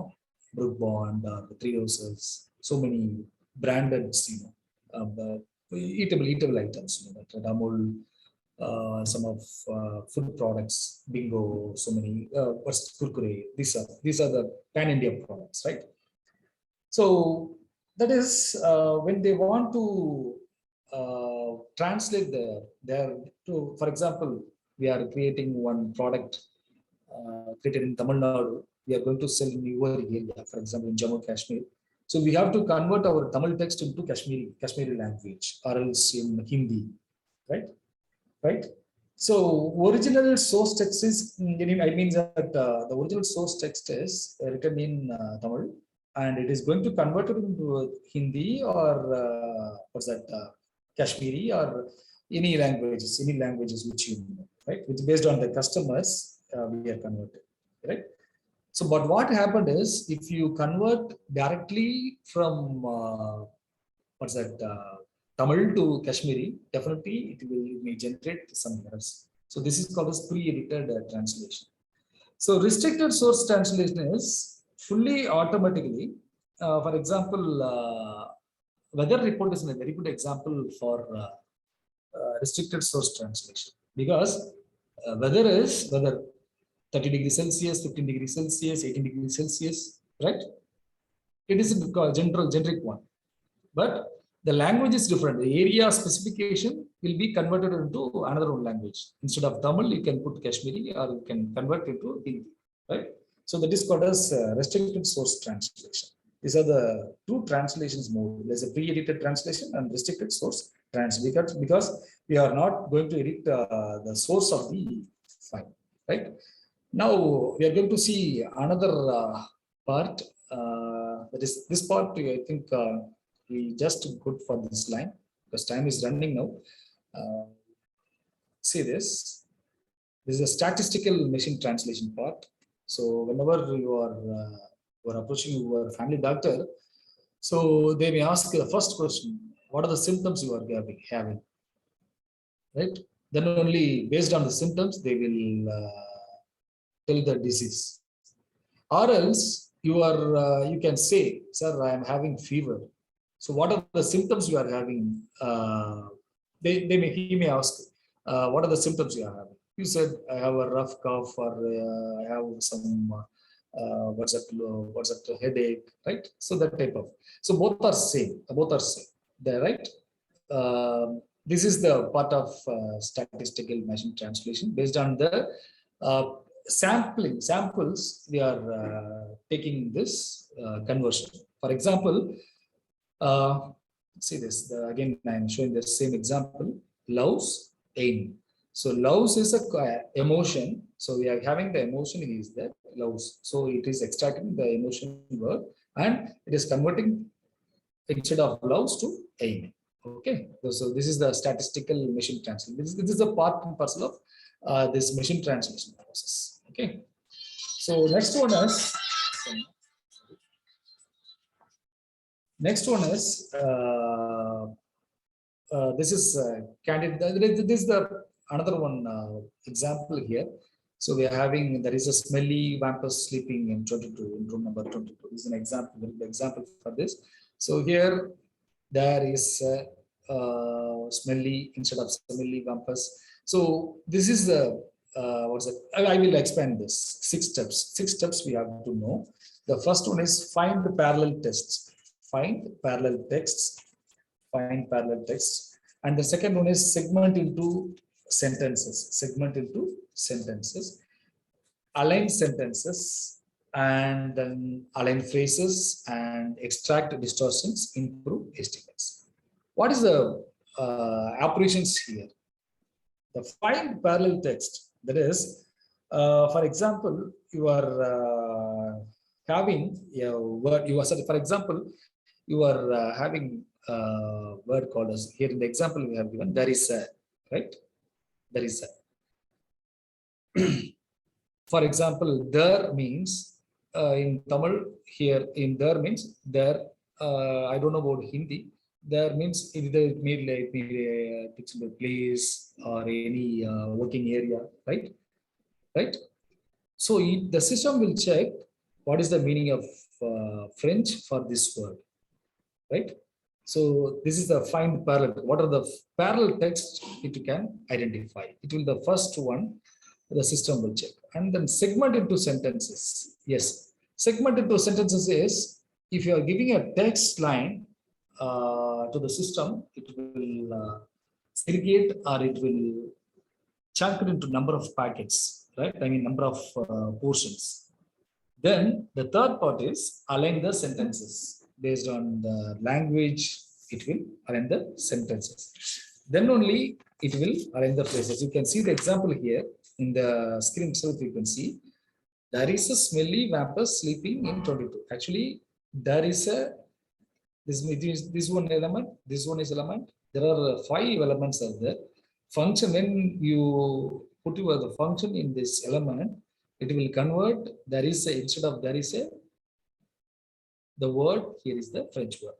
Brook Bond, the Three Roses, so many branded, eatable items, that AMMAL, some of food products, Bingo, so many, what's Kurkure, these are the pan-India products, right? So that is when they want to translate for example, we are creating one product created in Tamil Nadu, we are going to sell in your area, for example, in Jammu Kashmir. So we have to convert our Tamil text into Kashmiri language, or else in Hindi, right? So original source text is, I mean that the original source text is written in Tamil, and it is going to convert it into Hindi or Kashmiri or any languages which you know, right? Which based on the customers. We are converted, right? So, but what happened is, if you convert directly from Tamil to Kashmiri, definitely it may generate some errors. So this is called as pre-edited translation. So restricted source translation is fully automatically. For example, weather report is a very good example for restricted source translation, because weather is 30 degrees Celsius, 15 degrees Celsius, 18 degrees Celsius, right? It is a generic one. But the language is different. The area specification will be converted into another language. Instead of Tamil, you can put Kashmiri, or you can convert it to Hindi, right? So that is called as restricted source translation. These are the two translations mode. There's a pre-edited translation and restricted source translation, because we are not going to edit the source of the file, right? Now we are going to see another part. That is this part. I think we just good for this line because time is running now. See this. This is a statistical machine translation part. So whenever you are approaching your family doctor, so they may ask the first question: what are the symptoms you are having? Right? Then only based on the symptoms they will tell the disease. Or else you can say, sir, I am having fever. So what are the symptoms you are having? He may ask, what are the symptoms you are having? You said, I have a rough cough, or I have some headache, right? So that type of. So both are same. They're right. This is the part of statistical machine translation based on the samples. We are taking this conversion. For example, see this. Again, I am showing the same example. Loves, aim. So loves is a emotion. So we are having the emotion is that loves. So it is extracting the emotion word and it is converting instead of loves to aim. Okay. So this is the statistical machine translation. This is a part and parcel of this machine translation process. Okay. So next one is this is candidate. This is the another one example here. So we are having, there is a smelly vampire sleeping in 22, in room number 22. This is an example for this. So here there is smelly instead of smelly vampires. So this is the what's it? I will expand this 6 steps. 6 steps we have to know. The first one is find the parallel texts. Find parallel texts. Find parallel texts. And the second one is segment into sentences. Segment into sentences. Align sentences, and then align phrases and extract distortions, improve estimates. What is the operations here? The find parallel text. That is, for example, you are having a word. You are, for example, you are having a word called as, here in the example we have given, there is a, right? There is a. For example, there means in Tamil, here in there means there. I don't know about Hindi. There means either it may be a place or any working area, right? Right. So the system will check what is the meaning of French for this word, right? So this is the find parallel. What are the parallel texts it can identify? It will the first one the system will check, and then segment into sentences. Yes, segment into sentences is if you are giving a text line to the system, it will segregate or it will chunk it into number of packets, right? I mean number of portions. Then the third part is align the sentences based on the language. It will align the sentences. Then only it will align the phrases. You can see the example here in the screen itself. You can see there is a smelly vampire sleeping in 22. Actually, there is a this one element. This one is element. There are 5 elements are there. Function, when you put your the function in this element, it will convert. There is a, instead of there is a, the word here is the French word.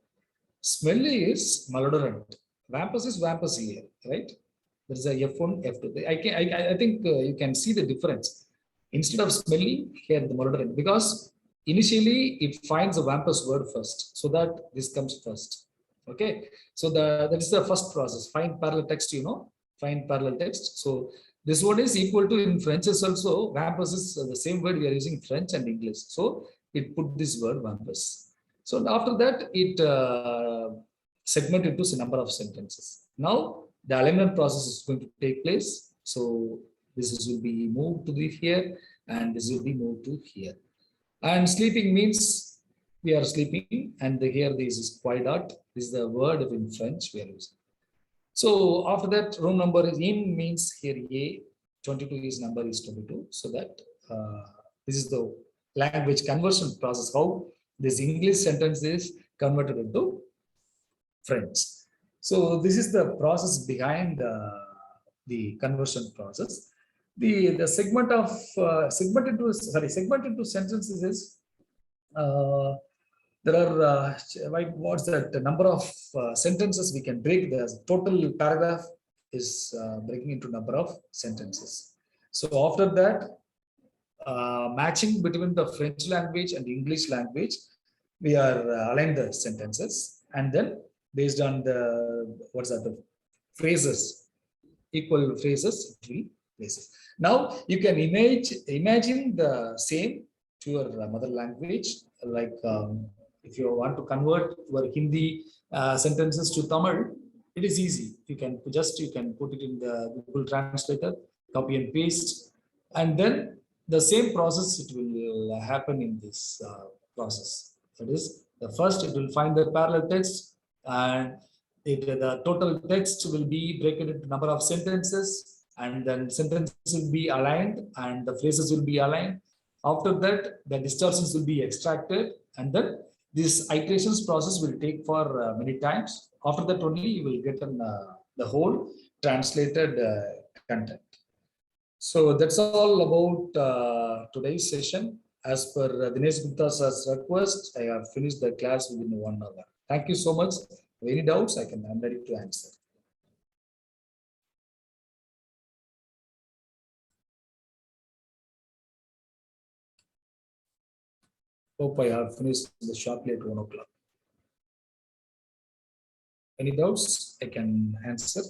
Smelly is malodorant. Vampus is vampus here, right? There is a F1, F2. I think you can see the difference. Instead of smelly, here the malodorant, because initially it finds a vampus word first, so that this comes first. Okay, so that is the first process. Find parallel text, find parallel text. So this one is equal to in French is also vampus is the same word we are using in French and English. So it put this word vampus. So after that, it segment into a number of sentences. Now the alignment process is going to take place. So this will be moved to the here, and this will be moved to here. And sleeping means we are sleeping, and here this is quite dot. This is the word in French we are using. So after that, room number is in means here A, 22 is number is 22. So that this is the language conversion process, how this English sentence is converted into French. So this is the process behind the conversion process. The segment of segment into sentences is there are what's that number of sentences we can break. The total paragraph is breaking into number of sentences. So after that, matching between the French language and English language, we are align the sentences, and then based on the what's that the phrases, equal phrases, 3 places. Now you can imagine the same to your mother language, like if you want to convert your Hindi sentences to Tamil, it is easy. You can put it in the Google Translator, copy and paste, and then the same process it will happen in this process. That is, the first it will find the parallel text, and the total text will be broken into number of sentences, and then sentences will be aligned and the phrases will be aligned. After that, the distortions will be extracted, and then this iterations process will take for many times. After that only you will get the whole translated content. So that's all about today's session. As per Dinesh Gupta's request, I have finished the class within 1 hour. Thank you so much. Any doubts, I'm ready to answer. Hope I have finished the sharply at 1 o'clock. Any doubts, I can answer.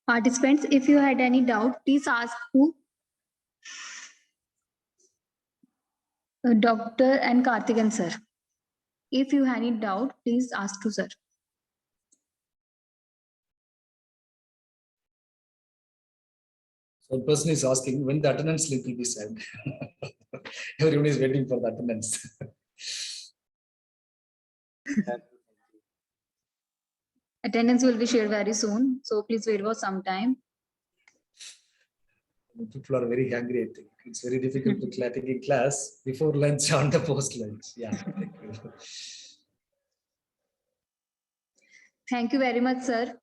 Participants, if you had any doubt, please ask to Dr. and Karthikeyan sir. If you had any doubt, please ask to sir. So the person is asking when the attendance slip will be sent. Everyone is waiting for the attendance. Attendance will be shared very soon, so please wait for some time. People are very hungry, I think. It's very difficult to take in class before lunch on the post lunch. Yeah, thank you. Thank you very much, sir.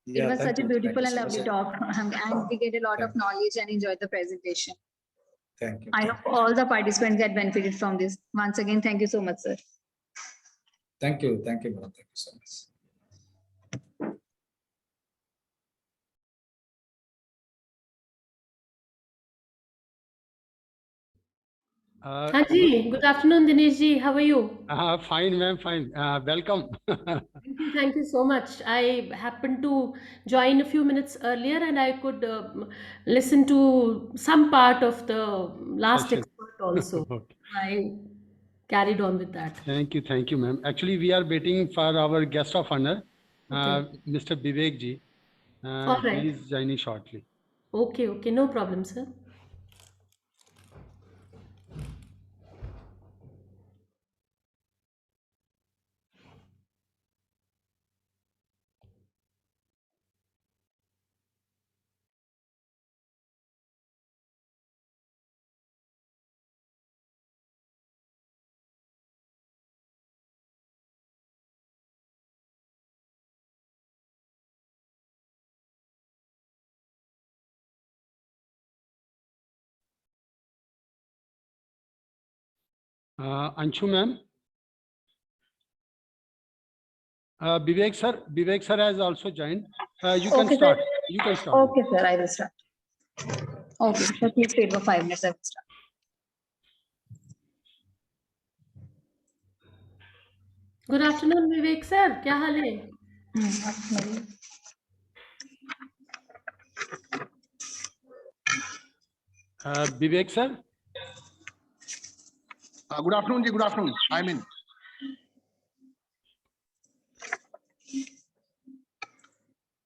Yeah, it was such a beautiful and so lovely much. talk, and we get a lot of knowledge and enjoyed the presentation. Thank you. I hope all the participants get benefited from this. Once again, thank you so much, sir. Thank you, madam. Thank you so much. Haji, good afternoon, Dinesh ji. How are you? Fine, ma'am, fine. Welcome. Thank you so much. I happened to join a few minutes earlier and I could listen to some part of the last Session. expert also. Okay. I carried on with that. Thank you, ma'am. Actually, we are waiting for our guest of honor, Okay. Mr. Vivek ji. All right. He is joining shortly. Okay, no problem, sir. Anshu, ma'am. Vivek sir has also joined. You can start. Sir. You can start. Okay, sir, I will start. Okay, sir, please wait for 5 minutes. I will start. Good afternoon, Vivek sir. क्या हाल है? Vivek sir. Good afternoon, ji. Good afternoon. I'm in.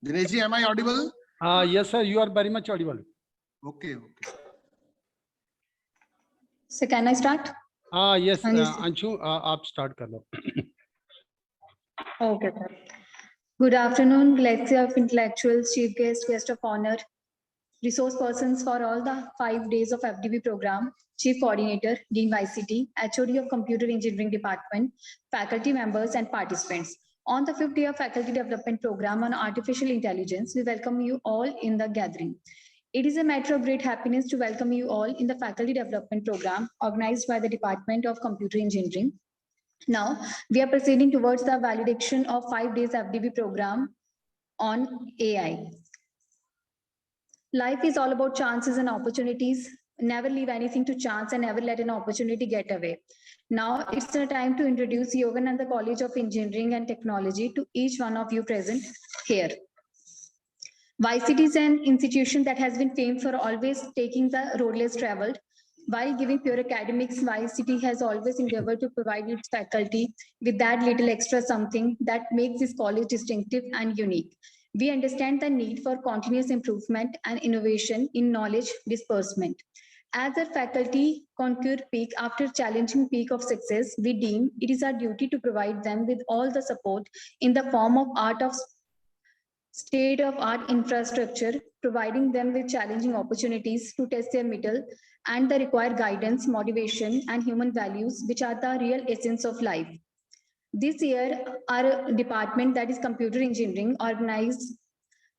Dinesh ji, am I audible? Yes, sir. You are very much audible. Okay. So can I start? Yes, हाँ जी, sir. Anshu, आप start कर लो. Okay, sir. Good afternoon, Legacy of Intellectuals, Chief Guest of Honor, resource persons for all the 5 days of FDB program, Chief Coordinator, Dean YCET, HOD of Computer Engineering Department, faculty members and participants. On the 5th day of Faculty Development Program on Artificial Intelligence, we welcome you all in the gathering. It is a matter of great happiness to welcome you all in the Faculty Development Program organized by the Department of Computer Engineering. Now, we are proceeding towards the validation of 5 days FDB program on AI. Life is all about chances and opportunities. Never leave anything to chance and never let an opportunity get away. Now it's the time to introduce Yogananda College of Engineering and Technology to each one of you present here. YCET is an institution that has been famed for always taking the road less traveled. While giving pure academics, YCET has always endeavored to provide its faculty with that little extra something that makes this college distinctive and unique. We understand the need for continuous improvement and innovation in knowledge disbursement. As a faculty conquer peak after challenging peak of success, we deem it is our duty to provide them with all the support in the form of state-of-art infrastructure, providing them with challenging opportunities to test their mettle and the required guidance, motivation, and human values, which are the real essence of life. This year, our department, that is Computer Engineering, organized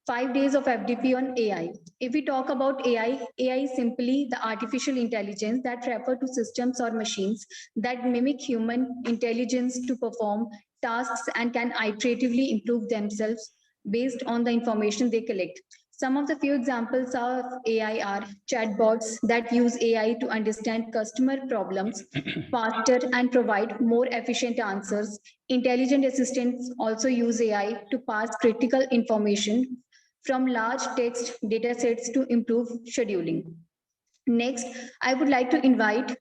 5 days of FDP on AI. If we talk about AI is simply the artificial intelligence that refer to systems or machines that mimic human intelligence to perform tasks and can iteratively improve themselves based on the information they collect. Some of the few examples of AI are chatbots that use AI to understand customer problems faster and provide more efficient answers. Intelligent assistants also use AI to pass critical information from large text datasets to improve scheduling. Next, I would like to invite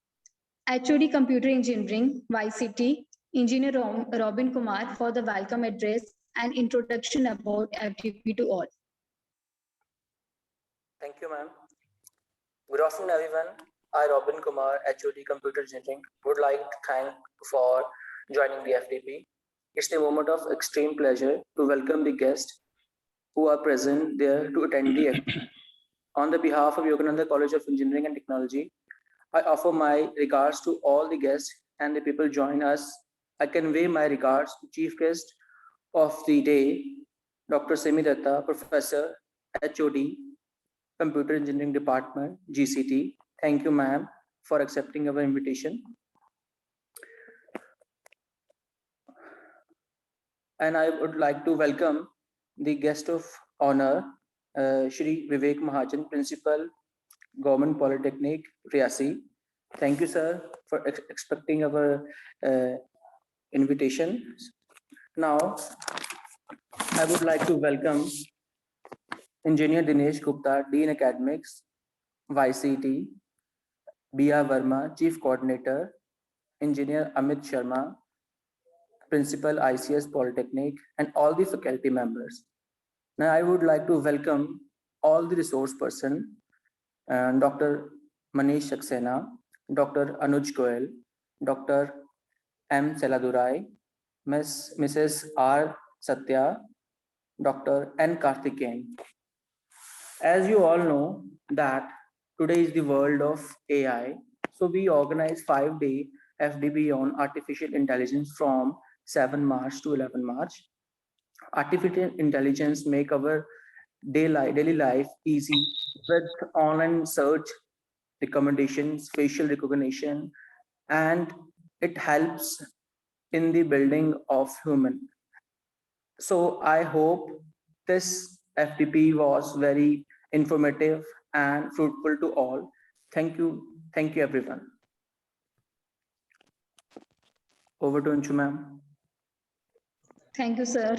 HOD Computer Engineering, YCET, Engineer Robin Kumar for the welcome address and introduction about FTP to all. Thank you, ma'am. Good afternoon, everyone. I, Robin Kumar, HOD Computer Engineering, would like to thank for joining the FTP. It's a moment of extreme pleasure to welcome the guests who are present there to attend the FTP. On the behalf of Yogananda College of Engineering and Technology, I offer my regards to all the guests and the people join us. I convey my regards to Chief Guest of the day, Dr. Simi Datta, Professor, HOD, Computer Engineering Department, GCT. Thank you, ma'am, for accepting our invitation. And I would like to welcome the guest of honor, Shri Vivek Mahajan, Principal, Government Polytechnic, Riyasi. Thank you, sir, for expecting our invitation. Now, I would like to welcome Engineer Dinesh Gupta, Dean Academics, YCET, B.R. Verma, Chief Coordinator, Engineer Amit Sharma, Principal, ICS Polytechnic, and all the faculty members. Now, I would like to welcome all the resource person, Dr. Manish Saxena, Dr. Anuj Goel, Dr. M. Seladurai, Mrs. R. Satya, Dr. N. Karthikeyan. As you all know that today is the world of AI, so we organize 5-day FDB on artificial intelligence from 7 March to 11 March. Artificial intelligence make our daily life easy with online search, recommendations, facial recognition, and it helps in the building of human. So I hope this FDP was very informative and fruitful to all. Thank you everyone. Over to Anju, ma'am. Thank you, sir,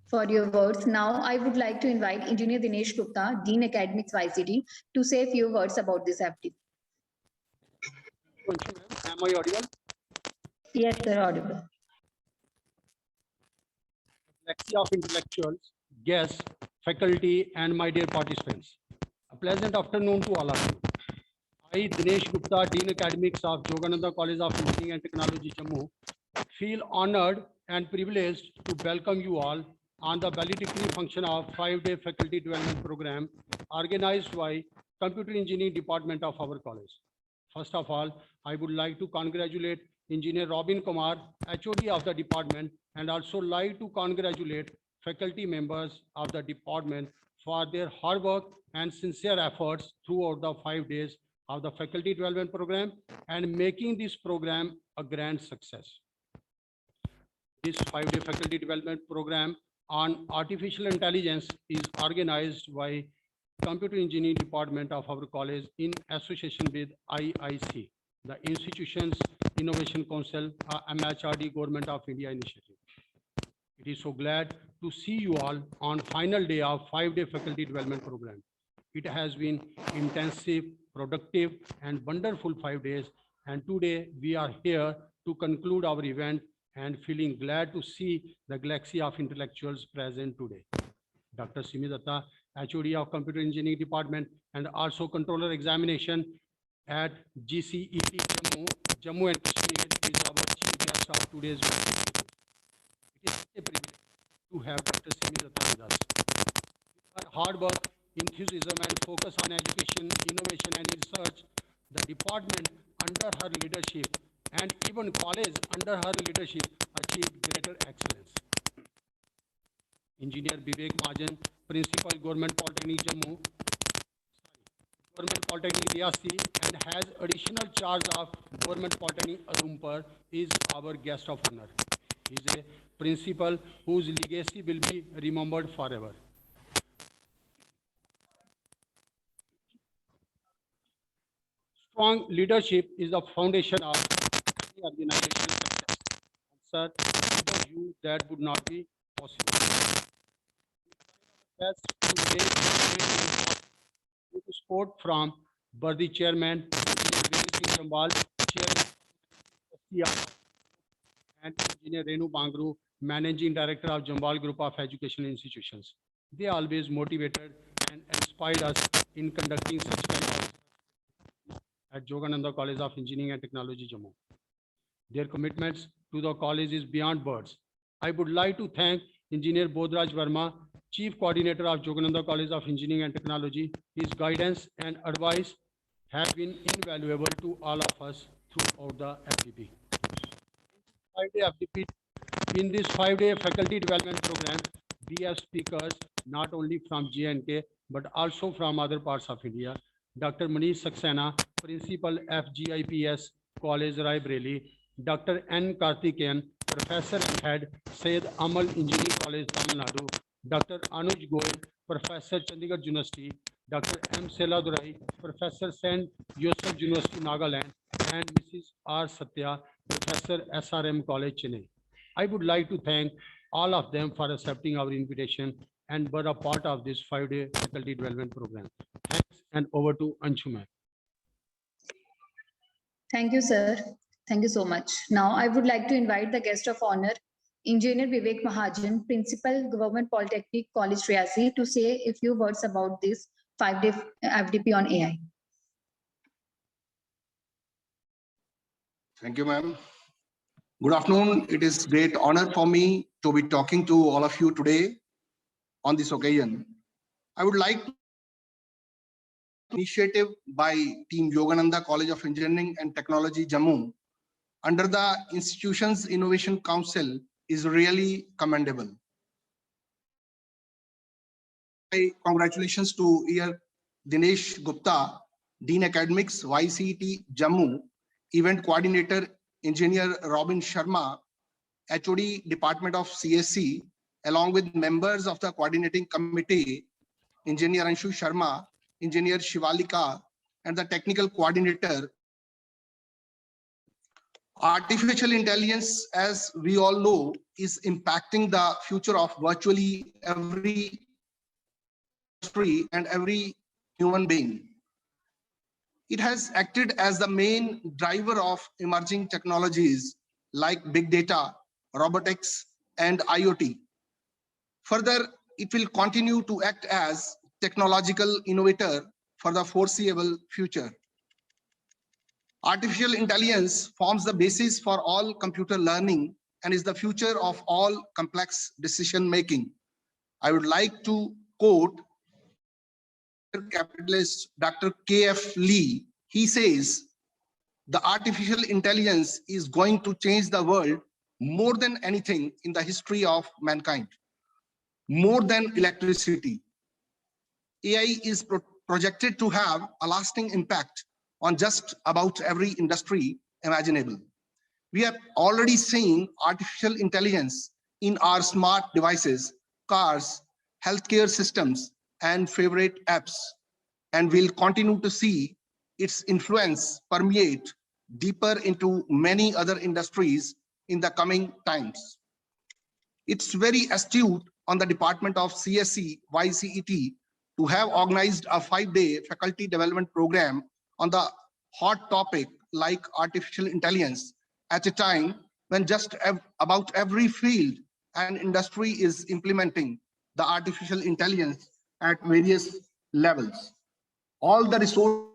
for your words. Now, I would like to invite Engineer Dinesh Gupta, Dean Academics, YCET, to say a few words about this FTP. Am I audible? Yes, sir, audible. Galaxy of intellectuals, guests, faculty, and my dear participants. A pleasant afternoon to all of you. I, Dinesh Gupta, Dean Academics of Yogananda College of Engineering and Technology, Jammu, feel honored and privileged to welcome you all on the valedictory function of 5-day faculty development program organized by Computer Engineering Department of our college. First of all, I would like to congratulate Engineer Robin Kumar, HOD of the department, and also like to congratulate faculty members of the department for their hard work and sincere efforts throughout the 5 days of the faculty development program and making this program a grand success. This 5-day faculty development program on artificial intelligence is organized by Computer Engineering Department of our college in association with IIC, the Institutions Innovation Council, MHRD Government of India initiative. It is so glad to see you all on final day of 5-day faculty development program. It has been intensive, productive, and wonderful 5 days. And today we are here to conclude our event and feeling glad to see the galaxy of intellectuals present today. Dr. Simi Datta, HOD of Computer Engineering Department and also Controller Examination at GCET Jammu and Kashmir is our chief guest of today's event. It is a privilege to have Dr. Simi Datta with us. With her hard work, enthusiasm, and focus on education, innovation, and research, the department under her leadership and even college under her leadership achieved greater excellence. Engineer Vivek Mahajan, Principal, Government Polytechnic Jammu, Government Polytechnic Riyasi, and has additional charge of Government Polytechnic Udumpur, is our guest of honor. He is a principal whose legacy will be remembered forever. Strong leadership is the foundation of any organizational success. Sir, without you, that would not be possible. best to with support from Bardi Chairman, Engineer Singh Jambal, Chairman and Engineer Renu Bangru, Managing Director of Jambal Group of Education Institutions. They always motivated and inspired us in conducting such kind of at Jogananda College of Engineering and Technology, Jammu. Their commitments to the college is beyond words. I would like to thank Engineer Bodhraj Verma, Chief Coordinator of Jogananda College of Engineering and Technology. His guidance and advice have been invaluable to all of us throughout the FDP. In this 5-day faculty development program, we have speakers not only from J&K but also from other parts of India. Dr. Manish Saxena, Principal FGIPS College, Raebareli. Dr. N. Karthikeyan, Professor and Head, SYED AMMAL Engineering College, Tamil Nadu. Dr. Anuj Goel, Professor, Chandigarh University. Dr. M. Seladurai, Professor, St. Joseph University, Nagaland. And Mrs. R. Satya, Professor, SRM College, Chennai. I would like to thank all of them for accepting our invitation and were a part of this 5-day faculty development program. Thanks, and over to Anshuman. Thank you, sir. Thank you so much. Now, I would like to invite the guest of honor, Engineer Vivek Mahajan, Principal, Government Polytechnic College, Riyasi, to say a few words about this 5-day FDP on AI. Thank you, ma'am. Good afternoon. It is great honor for me to be talking to all of you today on this occasion. I would like to initiative by Team Yogananda College of Engineering and Technology, Jammu, under the Institution's Innovation Council is really commendable. Congratulations to Dinesh Gupta, Dean Academics, YCET, Jammu, Event Coordinator, Engineer Robin Sharma, HOD Department of CSC, along with members of the coordinating committee, Engineer Anshu Sharma, Engineer Shivalika, and the technical coordinator. Artificial intelligence, as we all know, is impacting the future of virtually every industry and every human being. It has acted as the main driver of emerging technologies like big data, robotics, and IoT. Further, it will continue to act as technological innovator for the foreseeable future. Artificial intelligence forms the basis for all computer learning and is the future of all complex decision making. I would like to quote capitalist Dr. K.F. Lee. He says, the artificial intelligence is going to change the world more than anything in the history of mankind, more than electricity. AI is projected to have a lasting impact on just about every industry imaginable. We are already seeing artificial intelligence in our smart devices, cars, healthcare systems, and favorite apps, and we'll continue to see its influence permeate deeper into many other industries in the coming times. It's very astute on the Department of CSC, YCET, to have organized a 5-day faculty development program on the hot topic like artificial intelligence at a time when just about every field and industry is implementing the artificial intelligence at various levels. All the resources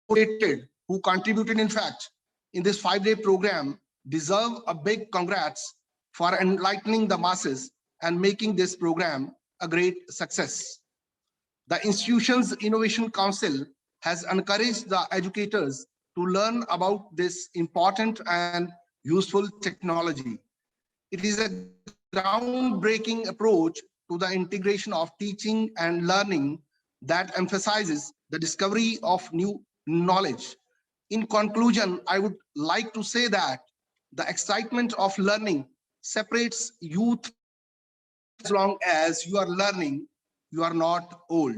who contributed, in fact, in this 5-day program deserve a big congrats for enlightening the masses and making this program a great success. The institution's Innovation Council has encouraged the educators to learn about this important and useful technology. It is a groundbreaking approach to the integration of teaching and learning that emphasizes the discovery of new knowledge. In conclusion, I would like to say that the excitement of learning separates youth. As long as you are learning, you are not old.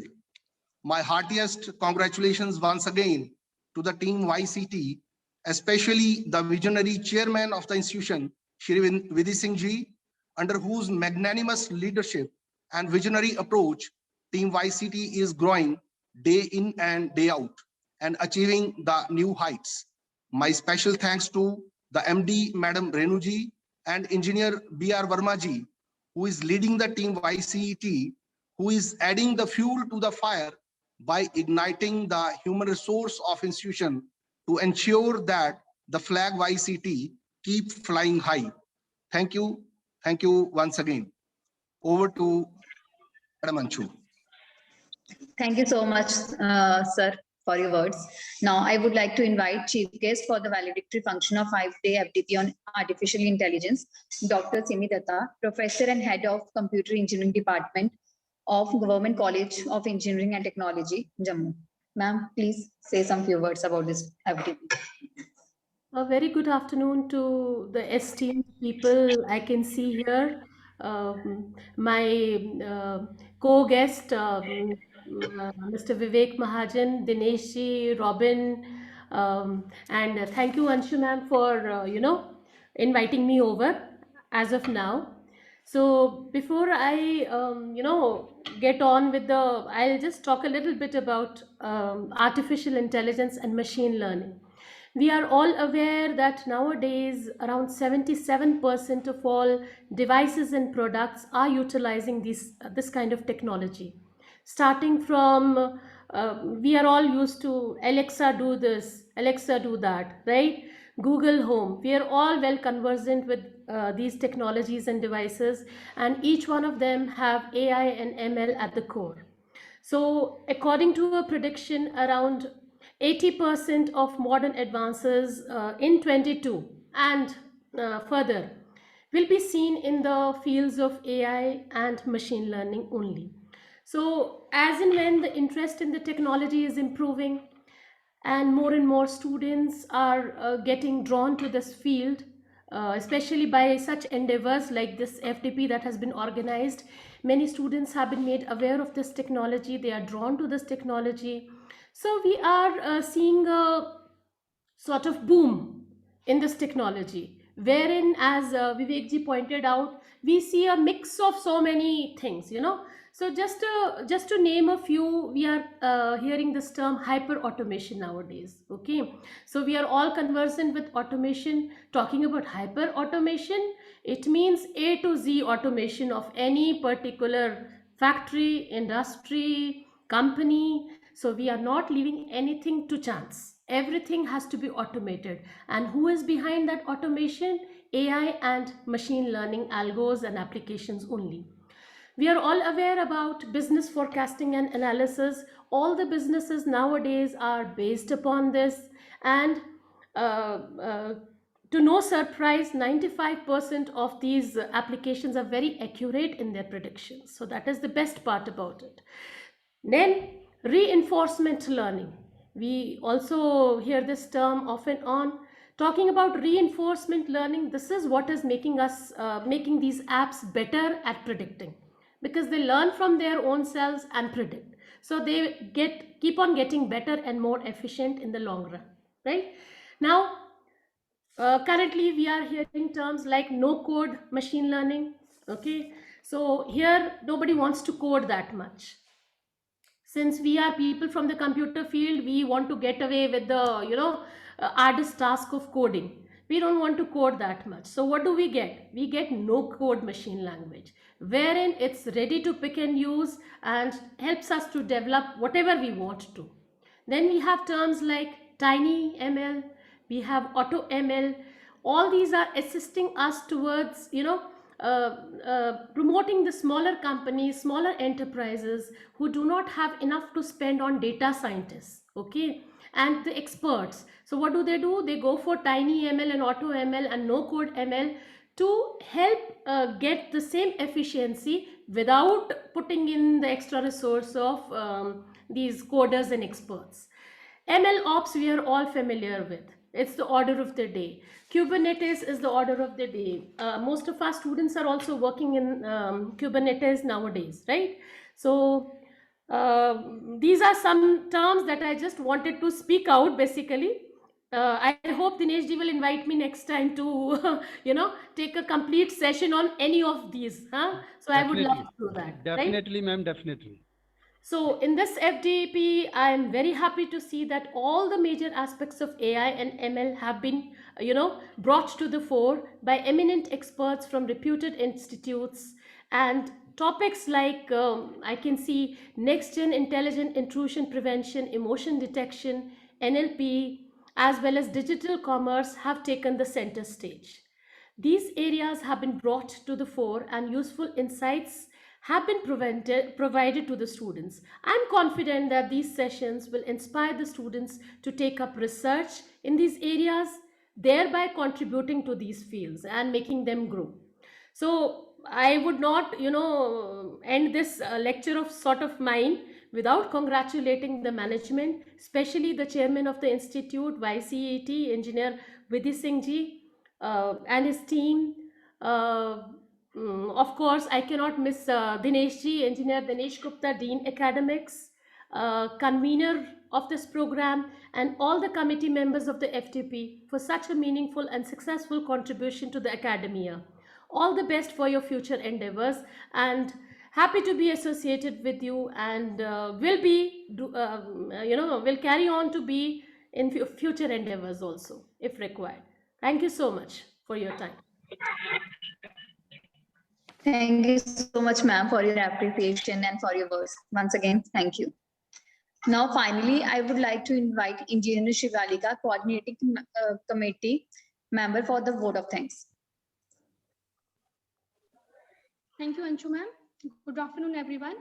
My heartiest congratulations once again to the team YCT, especially the visionary chairman of the institution, Shri Vidhi Singh Ji, under whose magnanimous leadership and visionary approach, Team YCT is growing day in and day out and achieving the new heights. My special thanks to the MD, Madam Renuji, and Engineer B.R. Vermaji, who is leading the Team YCET, who is adding the fuel to the fire by igniting the human resource of institution to ensure that the flag YCT keep flying high. Thank you once again. Over to Madam Anshu. Thank you so much, sir, for your words. Now, I would like to invite Chief Guest for the valedictory function of 5-day FDP on Artificial Intelligence, Dr. Simi Datta, Professor and Head of Computer Engineering Department of Government College of Engineering and Technology, Jammu. Ma'am, please say some few words about this FDP. A very good afternoon to the esteemed people I can see here. My co-guest, Mr. Vivek Mahajan, Dineshji, Robin, and thank you, Anshu ma'am, for inviting me over as of now. So before I get on with I'll just talk a little bit about artificial intelligence and machine learning. We are all aware that nowadays around 77% of all devices and products are utilizing this kind of technology. Starting from, we are all used to Alexa do this, Alexa do that, right? Google Home. We are all well conversant with these technologies and devices, and each one of them have AI and ML at the core. So according to a prediction, around 80% of modern advances in 22 and further will be seen in the fields of AI and machine learning only. So as and when the interest in the technology is improving and more students are getting drawn to this field, especially by such endeavors like this FDP that has been organized, many students have been made aware of this technology, they are drawn to this technology. So we are seeing a sort of boom in this technology, wherein, as Vivekji pointed out, we see a mix of so many things, So just to name a few, we are hearing this term hyper automation nowadays. Okay, so we are all conversant with automation. Talking about hyper automation, it means A to Z automation of any particular factory, industry, company. So we are not leaving anything to chance. Everything has to be automated. And who is behind that automation? AI and machine learning algos and applications only. We are all aware about business forecasting and analysis. All the businesses nowadays are based upon this. And to no surprise, 95% of these applications are very accurate in their predictions. So that is the best part about it. Then reinforcement learning. We also hear this term off and on. Talking about reinforcement learning, this is what is making us making these apps better at predicting, because they learn from their own selves and predict. So they keep on getting better and more efficient in the long run, right? Now, currently we are hearing terms like no code machine learning. Okay, so here nobody wants to code that much. Since we are people from the computer field, we want to get away with the artist task of coding. We don't want to code that much. So what do we get? We get no code machine language, wherein it's ready to pick and use and helps us to develop whatever we want to. Then we have terms like tiny ML, we have auto ML. All these are assisting us towards promoting the smaller companies, smaller enterprises who do not have enough to spend on data scientists, okay, and the experts. So what do? They go for tiny ML and auto ML and no code ML to help get the same efficiency without putting in the extra resource of these coders and experts. ML ops we are all familiar with. It's the order of the day. Kubernetes is the order of the day. Most of our students are also working in Kubernetes nowadays, right? So these are some terms that I just wanted to speak out basically. I hope Dinesh ji will invite me next time to, take a complete session on any of these. Huh? So I would love Definitely. to do that, right? Definitely, ma'am, definitely. So in this FDP, I am very happy to see that all the major aspects of AI and ML have been, brought to the fore by eminent experts from reputed institutes, and topics like I can see next gen intelligent intrusion prevention, emotion detection, NLP, as well as digital commerce have taken the center stage. These areas have been brought to the fore and useful insights have been provided to the students. I'm confident that these sessions will inspire the students to take up research in these areas, thereby contributing to these fields and making them grow. So I would not, end this lecture of sort of mine without congratulating the management, especially the chairman of the institute, YCET, Engineer Vidhi Singh ji, and his team. Uh, of course, I cannot miss Dinesh ji, Engineer Dinesh Gupta, Dean Academics, convener of this program, and all the committee members of the FTP for such a meaningful and successful contribution to the academia. All the best for your future endeavors, and happy to be associated with you, and will carry on to be in future endeavors also if required. Thank you so much for your time. Thank you so much, ma'am, for your appreciation and for your words. Once again, thank you. Now, finally, I would like to invite Engineer Shivalika, Coordinating Committee member, for the vote of thanks. Thank you, Anshu ma'am. Good afternoon, everyone.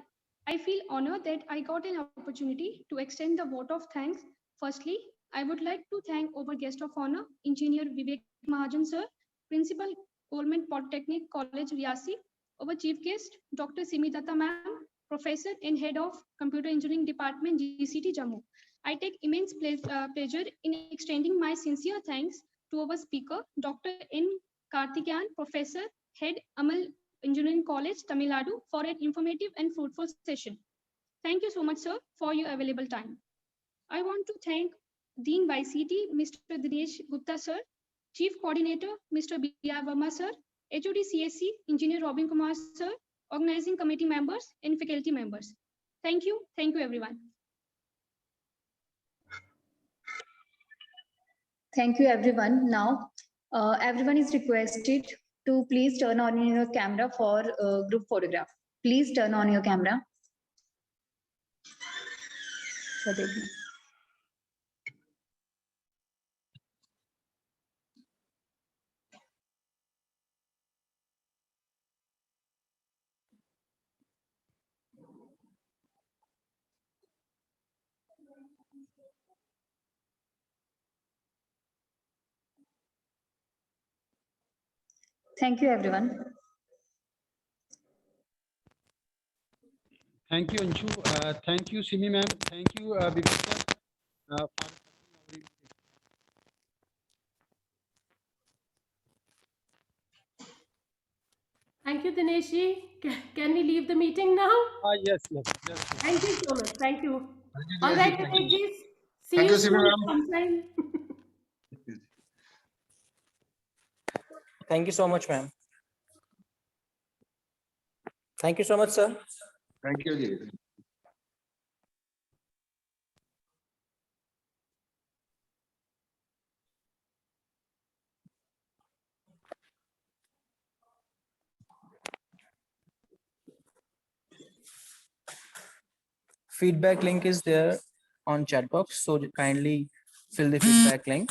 I feel honored that I got an opportunity to extend the vote of thanks. Firstly, I would like to thank our guest of honor, Engineer Vivek Mahajan sir, Principal, Government Polytechnic College, Riyasi, our chief guest, Dr. Simi Datta ma'am, Professor and Head of Computer Engineering Department, GCT Jammu. I take immense pleasure in extending my sincere thanks to our speaker, Dr. N. KARTHIKEYAN, Professor, Head AMMAL Engineering College, Tamil Nadu, for an informative and fruitful session. Thank you so much, sir, for your available time. I want to thank Dean YCET, Mr. Dinesh Gupta, sir, Chief Coordinator, Mr. B.R. Verma, sir, HOD CSC, Engineer Robin Kumar, sir, organizing committee members, and faculty members. Thank you, everyone. Thank you, everyone. Now, everyone is requested to please turn on your camera for group photograph. Please turn on your camera. Thank you, everyone. Thank you, Anshu. Thank you, Simi ma'am. Thank you, Vivek sir. Thank you, Dinesh ji. Can we leave the meeting now? Yes. Thank you so much. Thank you. All right, Dinesh ji. See Thank you you, Simi soon ma'am. sometime. Thank you so much, ma'am. Thank you so much, sir. Thank you. Feedback link is there on chat box, so kindly fill the feedback link.